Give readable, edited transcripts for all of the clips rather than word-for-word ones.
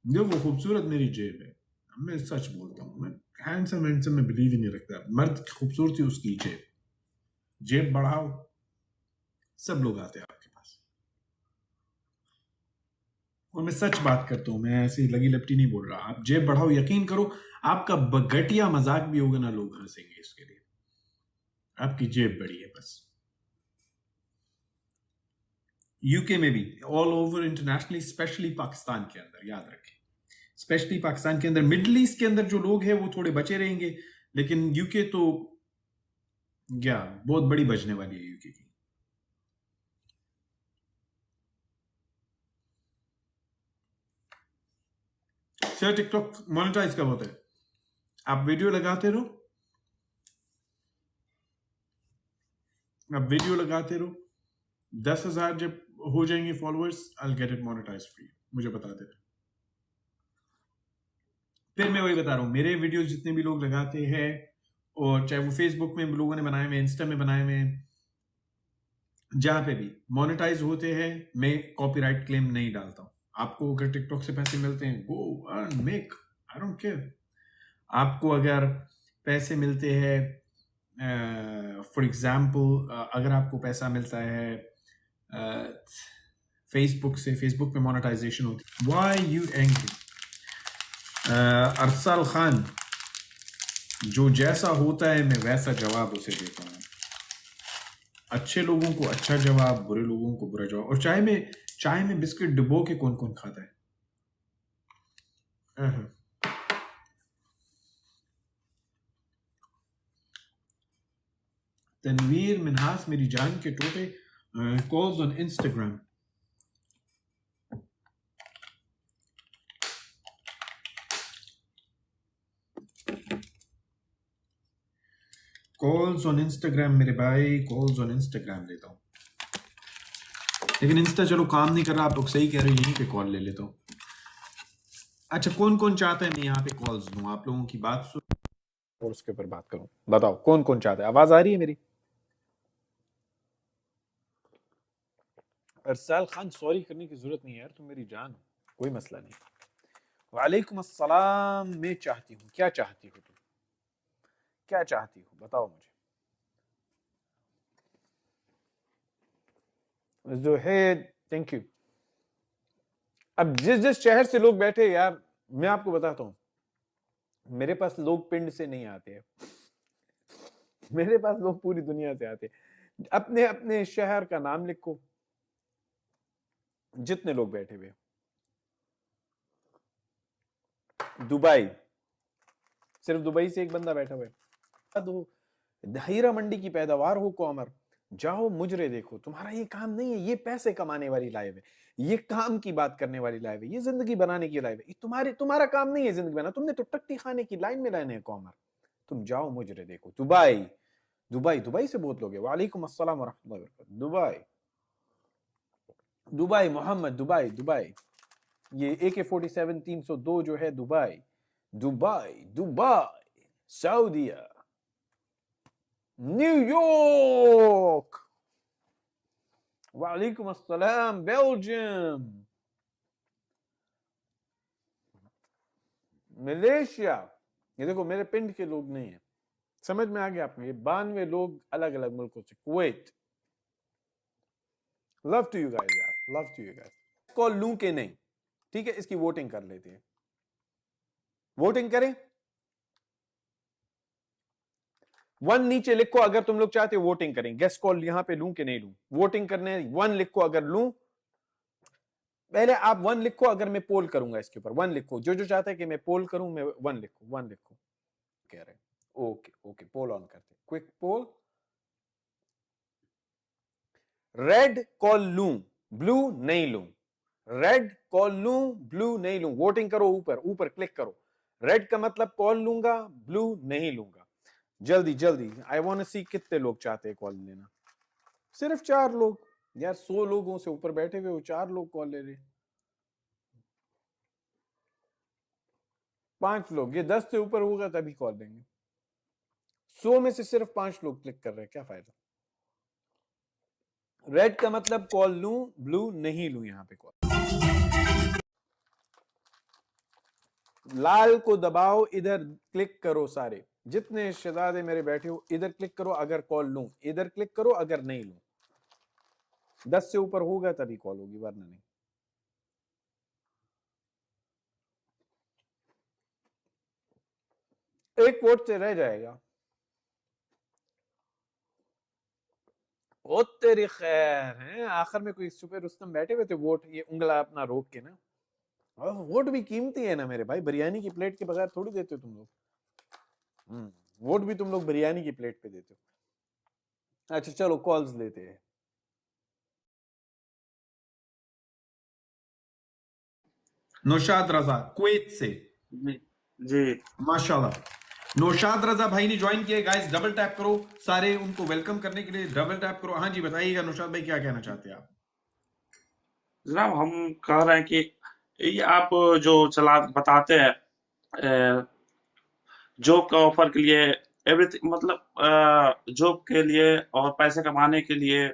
जो वो खूबसूरत मेरी जेब है, मैं सच बोलता हूँ। मैं हैंडसम हैंडसम में बिलीव ही नहीं रखता। मर्द की खूबसूरती उसकी जेब। जेब बढ़ाओ, सब लोग आते हैं आपके पास। और मैं सच बात करता हूँ, मैं ऐसी लगी लपटी नहीं बोल रहा। आप जेब बढ़ाओ, यकीन करो, आपका घटिया मजाक भी होगा ना, लोग हंसेंगे इसके लिए। आपकी जेब बड़ी है बस। यूके में भी, all over internationally, specially Pakistan के अंदर, याद रखें, स्पेशली पाकिस्तान के अंदर, मिडल ईस्ट के अंदर जो लोग हैं वो थोड़े बचे रहेंगे, लेकिन यूके तो क्या, बहुत बड़ी बचने वाली है यूके की। सर टिकटॉक मोनेटाइज कब होता है? आप वीडियो लगाते रहो, आप वीडियो लगाते रहो, 10,000 जब हो जाएंगे followers, I get it monetize free. मुझे बता देना। फिर मैं वही बता रहा हूँ, मेरे वीडियोस जितने भी लोग लगाते हैं, और चाहे वो फेसबुक में लोगों ने बनाए हुए, इंस्टा में बनाए हुए, जहां पे भी मोनेटाइज होते हैं, मैं कॉपीराइट क्लेम नहीं डालता हूं। आपको अगर टिकटॉक से पैसे मिलते हैं, go earn, make, I don't care. आपको अगर पैसे मिलते हैं, फॉर एग्जाम्पल, अगर आपको पैसा मिलता है फेसबुक से, फेसबुक पे मोनेटाइजेशन होती है, व्हाई यू एंग्री? अरसल खान, जो जैसा होता है मैं वैसा जवाब उसे देता हूँ। अच्छे लोगों को अच्छा जवाब, बुरे लोगों को बुरा जवाब। और चाय में बिस्किट डुबो के कौन कौन खाता है? अहं। तनवीर मिनहास मेरी जान के टोटे, calls on Instagram. Calls on Instagram मेरे भाई, कॉल्स ऑन इंस्टाग्राम लेता हूँ। लेकिन इंस्टा चलो काम नहीं कर रहा, आप लोग सही कह रहे हो, यहीं पे कॉल ले लेता हूँ। अच्छा, कौन कौन चाहता है मैं यहाँ पे कॉल्स दूं, आप लोगों की बात सुन और उसके ऊपर बात करूं? बताओ कौन कौन चाहता है? आवाज आ रही है मेरी? अरसाल खान, सॉरी करने की जरूरत नहीं है यार, तुम मेरी जान हो, कोई मसला नहीं। वालेकुम अस्सलाम। मैं चाहती हूँ, क्या चाहती हो तुम? क्या चाहती हो बताओ मुझे। जो है, थैंक यू। अब जिस जिस शहर से लोग बैठे यार, मैं आपको बताता हूँ, मेरे पास लोग पिंड से नहीं आते हैं, मेरे पास लोग पूरी दुनिया से आते हैं। अपने अपने शहर का नाम लिखो, जितने लोग बैठे हुए। दुबई, सिर्फ दुबई से एक बंदा बैठा हुआ है। दो, हीरा मंडी की पैदावार हो कोमर, जाओ मुजरे देखो। तुम्हारा ये काम नहीं है, ये पैसे कमाने वाली लाइफ है, ये काम की बात करने वाली लाइफ है, ये जिंदगी बनाने की लाइफ है। ये तुम्हारा काम नहीं है जिंदगी बनाना, तुमने तो टट्टी खाने की लाइन में रहने है कोमर। तुम जाओ मुजरे देखो। दुबई, दुबई, दुबई से बहुत लोग हैं। वालेकुम अस्सलाम वरहमतुल्लाहि वबरकातुहू। Dubai, Dubai Mohammad, Dubai, Dubai. ये AK-47 302 जो है, दुबई, दुबई, दुबई, सऊदीया, न्यूयॉर्क, वालेकुम अस्सलाम, बेल्जियम, मलेशिया। ये देखो मेरे पिंड के लोग नहीं है, समझ में आ गया आपने? ये 92 लोग अलग अलग मुल्कों से। Kuwait, love to you guys यार, love to you guys. Call लूं के नहीं? ठीक है, इसकी वोटिंग कर लेते हैं। वोटिंग करें? 1 नीचे लिखो अगर तुम लोग चाहते हो वोटिंग करें। गेस्ट कॉल यहां पे लूं कि नहीं लूं? वोटिंग करने 1 लिखो अगर लूं। पहले आप 1 लिखो, अगर मैं पोल करूंगा इसके ऊपर 1 लिखो। जो जो चाहता है कि मैं पोल करूं, मैं 1 लिखो, 1 लिखो। कह रहे ओके ओके, पोल ऑन करते, क्विक पोल। रेड कॉल लूं, ब्लू नहीं लूं। रेड कॉल लूं, ब्लू नहीं लूं। वोटिंग करो, ऊपर ऊपर क्लिक करो। रेड का मतलब कॉल लूंगा, ब्लू नहीं लूंगा। जल्दी जल्दी, आई वांट टू सी कितने लोग चाहते हैं कॉल लेना। सिर्फ 4 लोग यार, 100 लोगों से ऊपर बैठे हुए हो, 4 लोग कॉल ले रहे। 5 लोग, ये 10 से ऊपर होगा तभी कॉल देंगे। 100 में से सिर्फ 5 लोग क्लिक कर रहे हैं, क्या फायदा? रेड का मतलब कॉल लूं, ब्लू नहीं लूं। यहां पे कॉल, लाल को दबाओ, इधर क्लिक करो, सारे जितने शहजादे मेरे बैठे हो इधर क्लिक करो, अगर कॉल लूं इधर क्लिक करो, अगर नहीं लूं 10 से ऊपर होगा तभी कॉल होगी, वरना नहीं। एक वोट से रह जाएगा। ओ तेरी खैर है, आखिर में कोई सुपर रुस्तम बैठे हुए थे वोट ये उंगला अपना रोक के ना। और वोट भी कीमती है ना मेरे भाई, बिरयानी की प्लेट के बगैर थोड़ी देते हो तुम लोग। वोट भी तुम लोग बिरयानी की प्लेट पे देते हो। अच्छा चलो कॉल्स लेते हैं। नौशाद रजा कुवैत से। जी जी माशाल्लाह। नौशाद रजा भाई ने ज्वाइन किया गाइस, डबल टैप करो सारे, उनको वेलकम करने के लिए डबल टैप करो। हाँ जी बताइएगा नौशाद भाई, क्या कहना चाहते हैं आप? जनाब, हम कह रहे हैं कि ये आप जो चला बताते हैं जॉब का ऑफर के लिए, एवरीथिंग, मतलब जॉब के लिए और पैसे कमाने के लिए,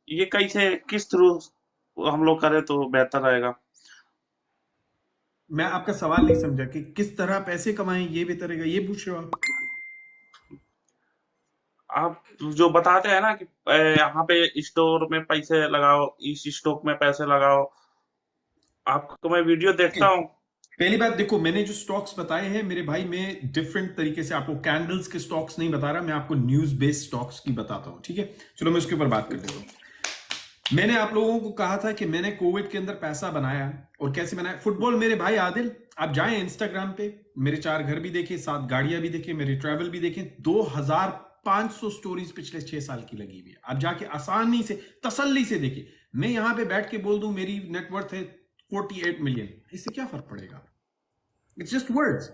ये कैसे किस थ्रू हम लोग करें तो बेहतर रहेगा? मैं आपका सवाल नहीं समझा कि किस तरह पैसे कमाएं ये बेहतर रहेगा, ये पूछ रहे हो आप? आप जो बताते हैं ना कि यहाँ पे स्टोर में पैसे लगाओ, इस स्टॉक में पैसे लगाओ, आपको मैं वीडियो देखता हूँ। पहली बात देखो, मैंने जो स्टॉक्स बताए हैं मेरे भाई, मैं डिफरेंट तरीके से आपको कैंडल्स के स्टॉक्स नहीं बता रहा, मैं आपको न्यूज बेस्ड स्टॉक्स की बताता हूं, ठीक है? चलो मैं उसके ऊपर बात कर लेता हूं। मैंने आप लोगों को कहा था कि मैंने कोविड के अंदर पैसा बनाया, और कैसे बनाया? फुटबॉल मेरे भाई आदिल, आप जाएं इंस्टाग्राम पे, मेरे 4 घर भी देखे, 7 गाड़ियां भी देखे, मेरे ट्रैवल भी देखे, 2500 स्टोरीज पिछले 6 साल की लगी हुई है। आप जाके आसानी से तसल्ली से देखिए। मैं यहां पे बैठ के बोल दूं मेरी नेटवर्थ है 48 मिलियन, इससे क्या फर्क पड़ेगा? It's just words.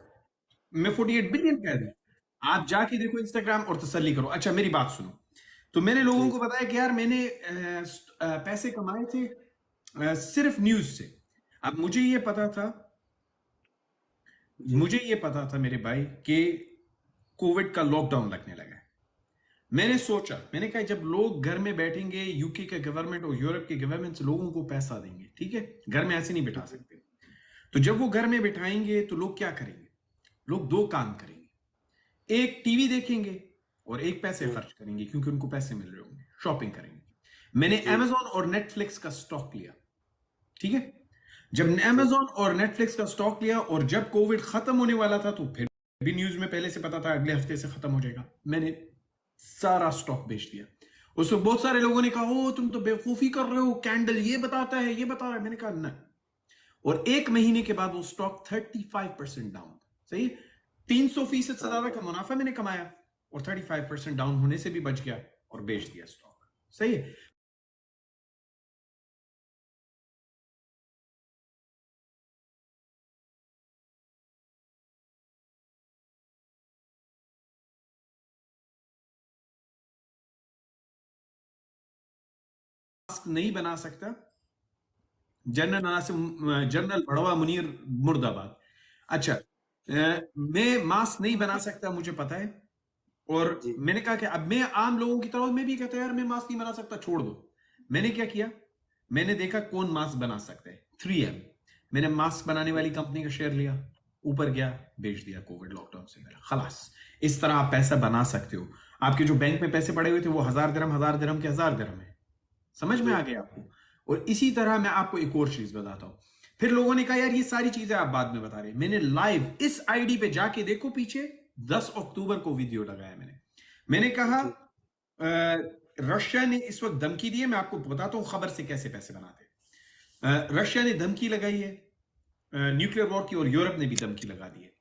मैं 48 बिलियन कह रहा, आप जाके देखो इंस्टाग्राम और तसल्ली करो। अच्छा मेरी बात सुनो। तो मैंने लोगों जी को बताया कि यार मैंने पैसे कमाए थे सिर्फ न्यूज से। अब जी मुझे ये पता था मेरे भाई कि कोविड का लॉकडाउन लगने लगा है। मैंने सोचा, मैंने कहा जब लोग घर में बैठेंगे, यूके के गवर्नमेंट और यूरोप के गवर्नमेंट लोगों को पैसा देंगे, ठीक है, घर में ऐसे नहीं बिठा सकते। तो जब वो घर में बिठाएंगे तो लोग क्या करेंगे? लोग 2 काम करेंगे, एक टीवी देखेंगे और एक पैसे जी खर्च करेंगे, क्योंकि उनको पैसे मिल रहे होंगे, शॉपिंग करेंगे। मैंने जी Amazon और नेटफ्लिक्स का स्टॉक लिया, ठीक है? जब जी Amazon और नेटफ्लिक्स का स्टॉक लिया और जब कोविड खत्म होने वाला था, तो फिर भी न्यूज में पहले से पता था अगले हफ्ते से खत्म हो जाएगा, मैंने सारा स्टॉक बेच दिया। उसमें बहुत सारे लोगों ने कहा ओ तुम तो बेवकूफी कर रहे हो, कैंडल ये बताता है ये बता रहा है। मैंने कहा ना, और 1 महीने के बाद वो स्टॉक 35% डाउन, सही है? 300% से ज्यादा का मुनाफा मैंने कमाया, और 35% डाउन होने से भी बच गया और बेच दिया स्टॉक, सही है? मास्क नहीं बना सकता, जनरल नासिम, जनरल भड़वा मुनीर मुर्दाबाद। अच्छा, मैं मास्क नहीं बना सकता, मुझे पता है। और जी मैंने कहा कि अब मैं आम लोगों की तरह, मैं भी कहता यार मैं मास्क नहीं बना सकता, छोड़ दो। मैंने क्या किया, मैंने देखा कौन मास्क बना सकता है, 3M। मैंने मास्क बनाने वाली कंपनी का शेयर लिया, ऊपर गया, बेच दिया कोविड लॉकडाउन से पहले, खलास। इस तरह आप पैसा बना सकते हो। आपके जो बैंक में पैसे पड़े हुए थे वो 1000 दिरहम के 1000 दिरहम है, समझ में जी आ गया आपको? और इसी तरह मैं आपको एक और चीज बताता हूं। फिर लोगों ने कहा यार ये सारी चीजें आप बाद में बता रहे हैं। मैंने लाइव इस आईडी पे जाके देखो, पीछे 10 अक्टूबर को वीडियो लगाया मैंने कहा जी रशिया ने इस वक्त धमकी दी है, मैं आपको बताता हूं खबर से कैसे पैसे बनाते हैं। रशिया ने धमकी लगाई है न्यूक्लियर वॉर की, और यूरोप ने भी धमकी लगा दी है।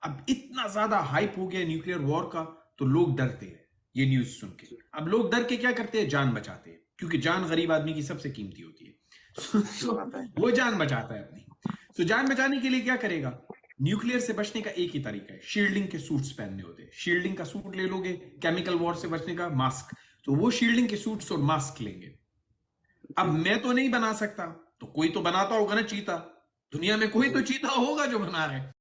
अब इतना ज्यादा हाइप हो गया न्यूक्लियर वॉर का, तो लोग डरते हैं ये न्यूज सुन के। जी अब लोग डर के क्या करते हैं, जान बचाते हैं, क्योंकि जान गरीब आदमी की सबसे कीमती होती है। अच्छी सो बात है। वो जान बचाता है अपनी। सो जान बचाने के लिए क्या करेगा? न्यूक्लियर से बचने का एक ही तरीका है, शील्डिंग के सूट्स पहनने होते हैं। शील्डिंग का सूट ले लोगे, केमिकल वॉर से बचने का मास्क, तो वो शील्डिंग के सूट्स और मास्क लेंगे। अब जी मैं तो नहीं बना सकता, तो कोई तो बनाता होगा ना, चीता। दुनिया में कोई तो जी चीता होगा जो बना रहा है।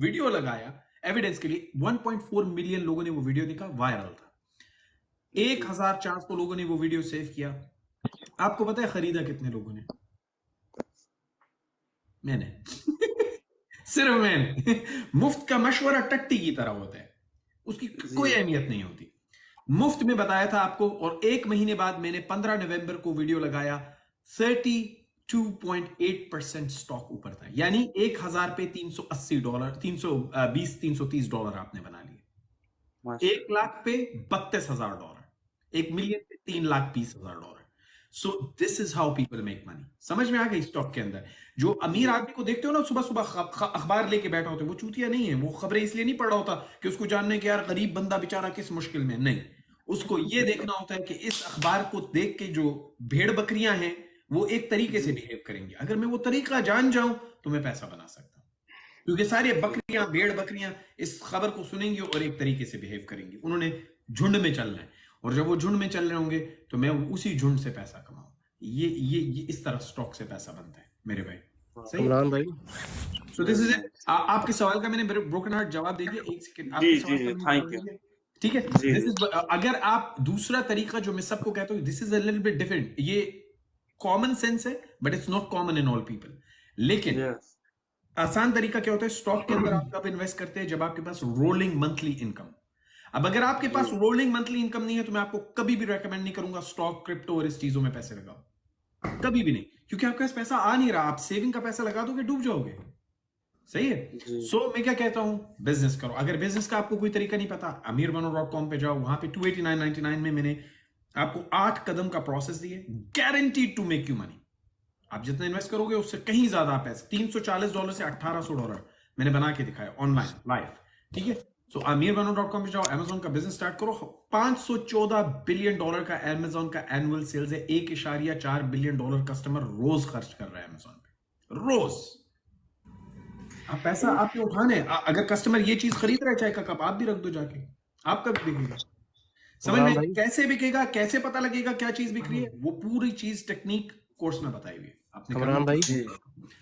वीडियो लगाया एविडेंस के लिए, 1.4 मिलियन लोगों ने वो वीडियो देखा, वायरल था। 1400 लोगों ने वो वीडियो सेव किया। आपको पता है खरीदा कितने लोगों ने? मैंने सिर्फ मैंने। मुफ्त का मशवरा टट्टी की तरह होता है, उसकी कोई जी अहमियत नहीं होती। मुफ्त में बताया था आपको, और 1 महीने बाद मैंने 15 नवंबर को वीडियो लगाया, 32.8% स्टॉक ऊपर था, यानी 1000 पे $380, $330 आपने बना लिए। माशा 1 लाख पे $32,000, 1 मिलियन पे $3,20,000। So this is how people make money. समझ में आ गई स्टॉक के अंदर? जो अमीर आदमी को देखते हो ना, सुबह सुबह अखबार लेके बैठा होता है, वो चूतिया नहीं है, वो खबरें इसलिए नहीं पढ़ रहा होता कि उसको जानने कि यार गरीब बंदा बेचारा किस मुश्किल में, नहीं, उसको ये देखना होता है कि इस अखबार को देख के जो भेड़ बकरियां हैं वो एक तरीके से बिहेव करेंगे, अगर मैं वो तरीका जान जाऊं तो मैं पैसा बना सकता हूं, क्योंकि सारी बकरियां, भेड़ बकरियां इस खबर को सुनेंगी और एक तरीके से बिहेव करेंगी। उन्होंने झुंड में चलना है, और जब वो झुंड में चल रहे होंगे तो मैं उसी झुंड से पैसा कमाऊं। ये इस तरह स्टॉक से पैसा बनता है मेरे भाई। सही है? इमरान भाई, सो दिस इज इट। आपके सवाल का मैंने ब्रोकन हार्ट जवाब दे दिया। एक सेकंड, जी आपके जी सवाल जी का मैंने थैंक जवाब यू दे दिया, ठीक है? जी दिस जी इज, अगर आप दूसरा तरीका जो मैं सबको कहता हूँ, this is a little bit different, ये कॉमन सेंस है but it's not common in all people. लेकिन यस आसान तरीका क्या होता है स्टॉक के अंदर? आप कब इन्वेस्ट करते हैं? जब आपके पास रोलिंग मंथली इनकम। अब अगर आपके पास जी रोलिंग मंथली इनकम नहीं है तो मैं आपको कभी भी रेकमेंड नहीं करूंगा स्टॉक, क्रिप्टो और इस चीजों में पैसे लगाओ, कभी भी नहीं, क्योंकि आपके पास पैसा आ नहीं रहा। आप सेविंग का पैसा लगा दोगे, डूब जाओगे। सही है? जी सो मैं क्या कहता हूं, बिजनेस करो। अगर बिजनेस का आपको कोई तरीका नहीं पता, amirbano.com पे जाओ, वहां पे 289.99 में मैंने आपको 8 कदम का प्रोसेस दिए, guaranteed to make you money. आप जितना इन्वेस्ट करोगे उससे कहीं ज्यादा पैसे, $340 से $1800 मैंने बना के दिखाया ऑनलाइन लाइव, ठीक है? सो amirbano.com पे जाओ, अमेजोन का बिजनेस स्टार्ट करो। $514 बिलियन का अमेजोन का एनुअल सेल्स है, $1.4 बिलियन कस्टमर रोज खर्च कर रहा है अमेजोन पे, रोज। आप पैसा आपके उठाने अगर कस्टमर ये चीज खरीद रहा है चाय का कप, आप भी रख दो जाके, आपका भी बिकेगा। समझ इमरान में? भाई, कैसे बिकेगा, कैसे पता लगेगा क्या चीज बिक रही है, वो पूरी चीज टेक्निक कोर्स में बताई हुई है, आपने करना इमरान भाई, जी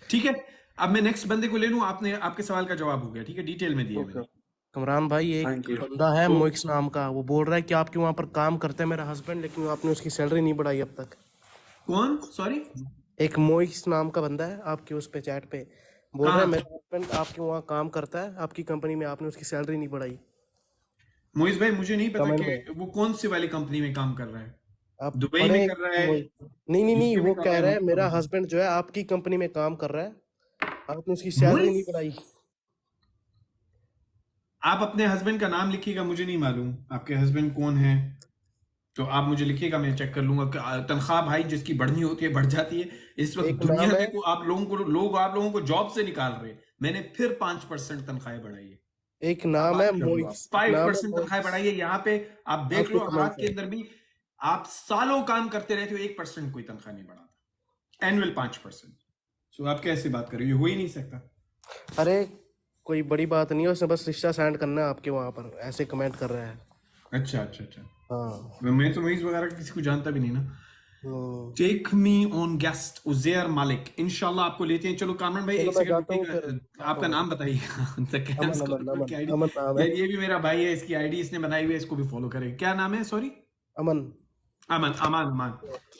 ठीक है? अब मैं नेक्स्ट बंदे को ले लूं, आपने आपके सवाल का जवाब हो गया, ठीक है? डिटेल में दिया ओके मैंने। इमरान भाई, एक थैंक यू बंदा है तो मोइक्स नाम का, वो बोल रहा है कि आपके वहाँ पर काम करते हैं मेरा हस्बैंड, लेकिन आपने उसकी सैलरी नहीं बढ़ाई अब तक। कौन? सॉरी, एक मोइक्स नाम का बंदा है आपके उस पे चैट पे, बोल रहा है कहाँ? मेरा हस्बैंड आपके वहाँ काम करता है, आपकी कंपनी में, आपने उसकी सैलरी नहीं बढ़ाई। मोइज भाई, मुझे नहीं पता कमेंट कि में वो कौन सी वाली कंपनी में काम कर रहा है। आप दुबई में पढ़े कर रहा है, नहीं नहीं नहीं, यूके में वो कर रहा कह है? रहा है मेरा हस्बैंड जो है आपकी कंपनी में काम कर रहा है, आपने उसकी सैलरी नहीं मोइज, बढ़ाई। आप अपने हस्बैंड का नाम लिखिएगा, मुझे नहीं मालूम आपके हस्बैंड कौन है, तो आप मुझे लिखिएगा, मैं चेक कर लूंगा। तनख्वाह भाई जिसकी बढ़नी होती है बढ़ जाती है। इस वक्त एक दुनिया नाम है, देखो, आप लोगों को जॉब से निकाल रहे हैं, मैंने फिर 5% तनख्वाहें बढ़ाई है। एक अब नाम है बात कर लो, आप मोइक्स, एक नाम है 5% तनख्वाहें मोइक्स, बढ़ाई है यहाँ पे। आप देख आपके लो, कमेंट हाथ के में। अंदर भी आप सालों काम करते रहते हो, 1% कोई तनख्वाह नहीं बढ़ाता, एनुअल 5%। सो आप कैसे बात कर रहे हो? ये हो ही नहीं सकता। अरे कोई बड़ी बात नहीं है, उसने बस रिश्ता सेंड करना है आपके वहां पर, ऐसे कमेंट कर रहा है। अच्छा अच्छा अच्छा, हाँ। मैं तो मोइज वगैरह किसी को जानता भी नहीं ना। Hmm, take me on guest Uzair Malik, इंशाल्लाह आपको लेते हैं। चलो कामरान भाई चलो एक मैं सेकंड जाता हूँ फिर, रुकिएगा, आता आपका हूँ। नाम बताइएगा। The Chaos Aman Aman Corporate अमन की आईडी, अमन नाम है। यार ये भी मेरा भाई है, इसकी आईडी इसने बनाई हुई है, इसको भी फॉलो करें। क्या नाम है? सॉरी, अमन। अमन, अमान, अमान,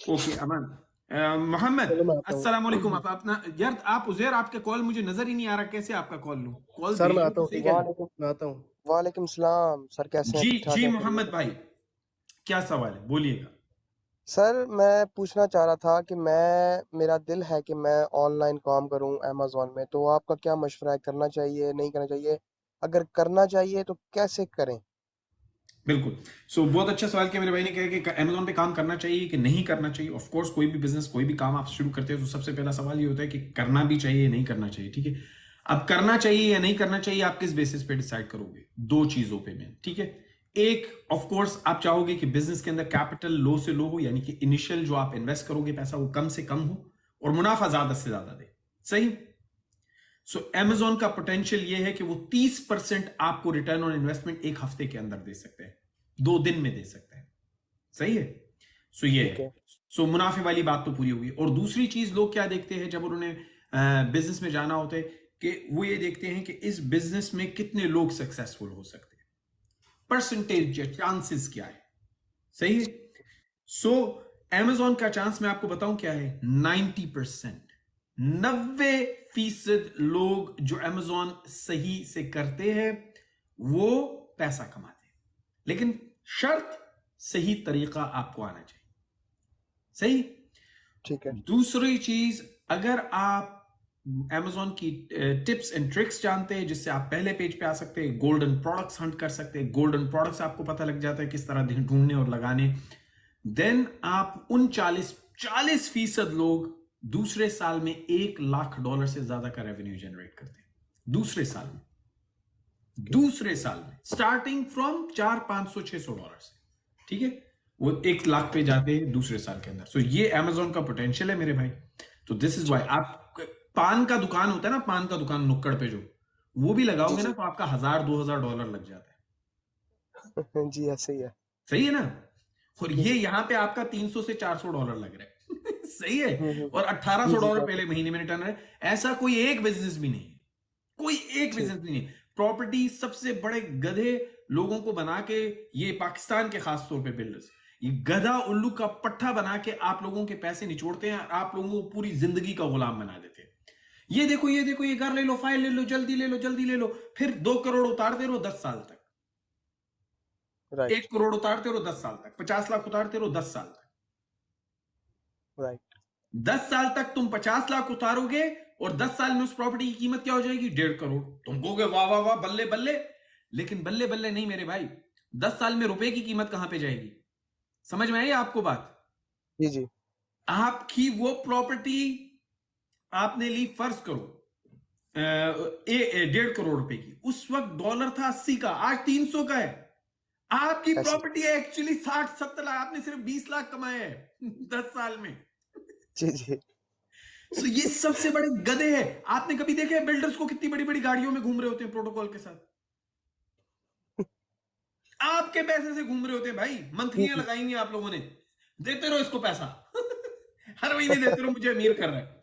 ओके अमन। मोहम्मद, चलो मैं आता अस्सलाम वालेकुम। हूँ। आप अपना यार, आप उजैर, आपका कॉल मुझे नजर ही नहीं आ रहा, कैसे आपका कॉल लूं? कॉल सर मैं भेजूं आता तो हूँ, सही ठीक है, ना? वालेकुम मैं आता हूँ। वालेकुम सलाम सर, कैसे हैं? जी ठीक ठाक जी हैं? मोहम्मद भाई, क्या सवाल है, बोलिएगा। सर मैं पूछना चाह रहा था कि मेरा दिल है कि मैं ऑनलाइन काम करूं अमेज़न में, तो आपका क्या मशवरा है, करना चाहिए नहीं करना चाहिए? अगर करना चाहिए तो कैसे करें? बिल्कुल। बहुत अच्छा सवाल किया मेरे भाई ने, कहा कि अमेजोन पे काम करना चाहिए कि नहीं करना चाहिए। ऑफ कोर्स कोई भी बिजनेस, कोई भी काम आप शुरू करते हैं तो सबसे पहला सवाल ये होता है कि करना भी चाहिए, नहीं करना चाहिए, ठीक है? अब करना चाहिए या नहीं करना चाहिए, आप किस बेसिस पे डिसाइड करोगे? दो चीजों पे मैं, ठीक है? एक, ऑफ कोर्स आप चाहोगे कि बिजनेस के अंदर कैपिटल लो से लो हो, यानी कि इनिशियल जो आप इन्वेस्ट करोगे पैसा वो कम से कम हो और मुनाफा ज्यादा से ज्यादा दे। सही? सो अमेजोन का पोटेंशियल ये है कि वो 30% आपको रिटर्न ऑन इन्वेस्टमेंट एक हफ्ते के अंदर दे सकते हैं, 2 दिन में दे सकते हैं। सही है? सो ये ठीक है। है। सो मुनाफे वाली बात तो पूरी होगी। और दूसरी चीज लोग क्या देखते हैं जब उन्होंने बिजनेस में जाना होता है कि वो ये देखते हैं कि इस बिजनेस में कितने लोग सक्सेसफुल हो सकते हैं, परसेंटेज या चांसेस क्या है। सही है। सो Amazon का चांस मैं आपको बताऊं क्या है, 90%। 90% लोग जो Amazon सही से करते हैं वो पैसा कमाते हैं, लेकिन शर्त सही तरीका आपको आना चाहिए। सही। ठीक है। दूसरी चीज, अगर आप Amazon की टिप्स एंड ट्रिक्स जानते हैं जिससे आप पहले पेज पे आ सकते हैं, गोल्डन प्रोडक्ट्स हंट कर सकते हैं, गोल्डन प्रोडक्ट्स आपको पता लग जाता है किस तरह ढूंढने और लगाने, देन आप उन 40% लोग दूसरे साल में $1 लाख से ज्यादा का रेवेन्यू जनरेट करते हैं दूसरे साल में। दूसरे साल में स्टार्टिंग फ्रॉम $400-500-600 से, ठीक है, वो 1 लाख पे जाते हैं दूसरे साल के अंदर। सो ये Amazon का पोटेंशियल है मेरे भाई। तो दिस इज वाई आप पान का दुकान होता है ना, पान का दुकान नुक्कड़ पे जो, वो भी लगाओगे ना तो आपका $1000-2000 लग जाता है। जी ऐसे ही है। सही है ना। और ये यहाँ पे आपका $300 से $400 लग रहा है। सही है। और $1800 पहले महीने में रिटर्न है। ऐसा कोई एक बिजनेस भी नहीं है, कोई एक बिजनेस भी नहीं। प्रॉपर्टी सबसे बड़े गधे लोगों को बना के, ये पाकिस्तान के खास तौर पे बिल्डर्स, ये गधा उल्लू का पट्टा बना के आप लोगों के पैसे निचोड़ते हैं, आप लोगों को पूरी जिंदगी का गुलाम बना देते हैं। ये देखो ये देखो, ये घर ले लो, फाइल ले लो, जल्दी ले लो, जल्दी ले लो, फिर 2 करोड़ उतारते रहो 10 साल तक, 1 करोड़ उतारते रहो 10 साल तक, 50 लाख उतारते रहो 10 साल तक। राइट। 10 साल तक तुम 50 लाख उतारोगे और 10 साल में उस प्रॉपर्टी की कीमत क्या हो जाएगी, 1.5 करोड़। तुम कहोगे वाह वाह वाह, बल्ले बल्ले, लेकिन बल्ले बल्ले नहीं मेरे भाई। 10 साल में रुपए की कीमत कहां पे जाएगी? समझ में आई आपको बात? जी जी। आपकी वो प्रॉपर्टी आपने ली, फर्ज करो 1.5 करोड़ रुपए की, उस वक्त डॉलर था 80 का, आज 300 का है। आपकी प्रॉपर्टी है एक्चुअली 60-70 लाख, आपने सिर्फ 20 लाख कमाए हैं 10 साल में। जी जी। So, ये सबसे बड़े गधे हैं। आपने कभी देखे बिल्डर्स को कितनी बड़ी बड़ी गाड़ियों में घूम रहे होते हैं प्रोटोकॉल के साथ? आपके पैसे से घूम रहे होते हैं भाई। मंथलियां लगाएंगे आप लोगों ने, देते रहो इसको पैसा हर महीने देते रहो, मुझे अमीर कर रहा है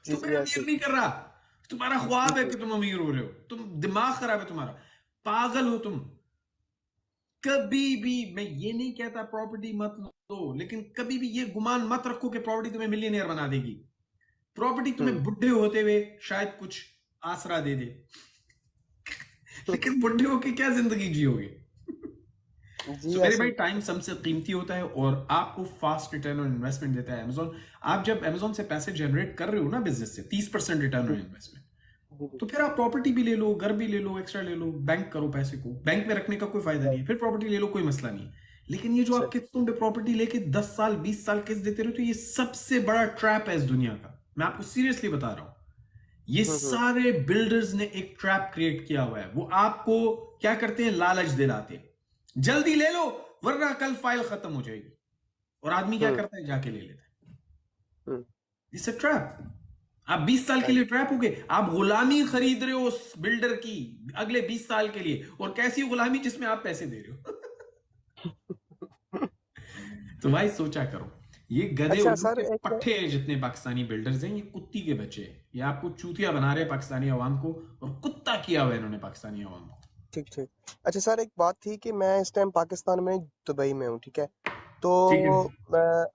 तुम्हें अमीर नहीं कर रहा, तुम्हारा ख्वाब है कि तुम अमीर हो रहे हो, तुम दिमाग खराब है तुम्हारा, पागल हो तुम। कभी भी, मैं ये नहीं कहता प्रॉपर्टी मत लो, लेकिन कभी भी ये गुमान मत रखो कि प्रॉपर्टी तुम्हें मिलियनेयर बना देगी। प्रॉपर्टी तुम्हें बुढ़े होते हुए शायद कुछ आसरा दे दे लेकिन बुढ़े होके क्या जिंदगी जियोगे? तो मेरे भाई, टाइम सबसे कीमती होता है और आपको फास्ट रिटर्न ऑन इन्वेस्टमेंट देता है Amazon। आप जब Amazon से पैसे जनरेट कर रहे हो ना बिजनेस से, 30% रिटर्न ऑन इन्वेस्टमेंट, तो फिर आप प्रॉपर्टी भी ले लो, घर भी ले लो, एक्स्ट्रा ले लो, बैंक करो पैसे को, बैंक में रखने का कोई फायदा नहीं है, फिर प्रॉपर्टी ले लो, कोई मसला नहीं। लेकिन ये जो आप किस्तों पे प्रॉपर्टी लेके 10 साल 20 साल किस्त देते रहो, तो ये सबसे बड़ा ट्रैप है इस दुनिया का। मैं आपको सीरियसली बता रहा हूं, ये सारे बिल्डर्स ने एक ट्रैप क्रिएट किया हुआ है। वो आपको क्या करते हैं, लालच दिलाते हैं, जल्दी ले लो वरना कल फाइल खत्म हो जाएगी, और आदमी क्या करता है, जाके ले लेता है। It's a trap. आप 20 साल के लिए ट्रैप हो गए, आप गुलामी खरीद रहे हो उस बिल्डर की अगले 20 साल के लिए, और कैसी गुलामी जिसमें आप पैसे दे रहे हो तो भाई सोचा करो, ये गधे के पट्टे जितने पाकिस्तानी बिल्डर्स हैं, ये कुत्ती के बच्चे हैं, ये आपको चूतिया बना रहे हैं पाकिस्तानी अवाम को, और कुत्ता किया हुआ है इन्होंने पाकिस्तानी अवाम को। ठीक ठीक। अच्छा सर, एक बात थी कि मैं इस टाइम पाकिस्तान में दुबई में हूँ, ठीक है, तो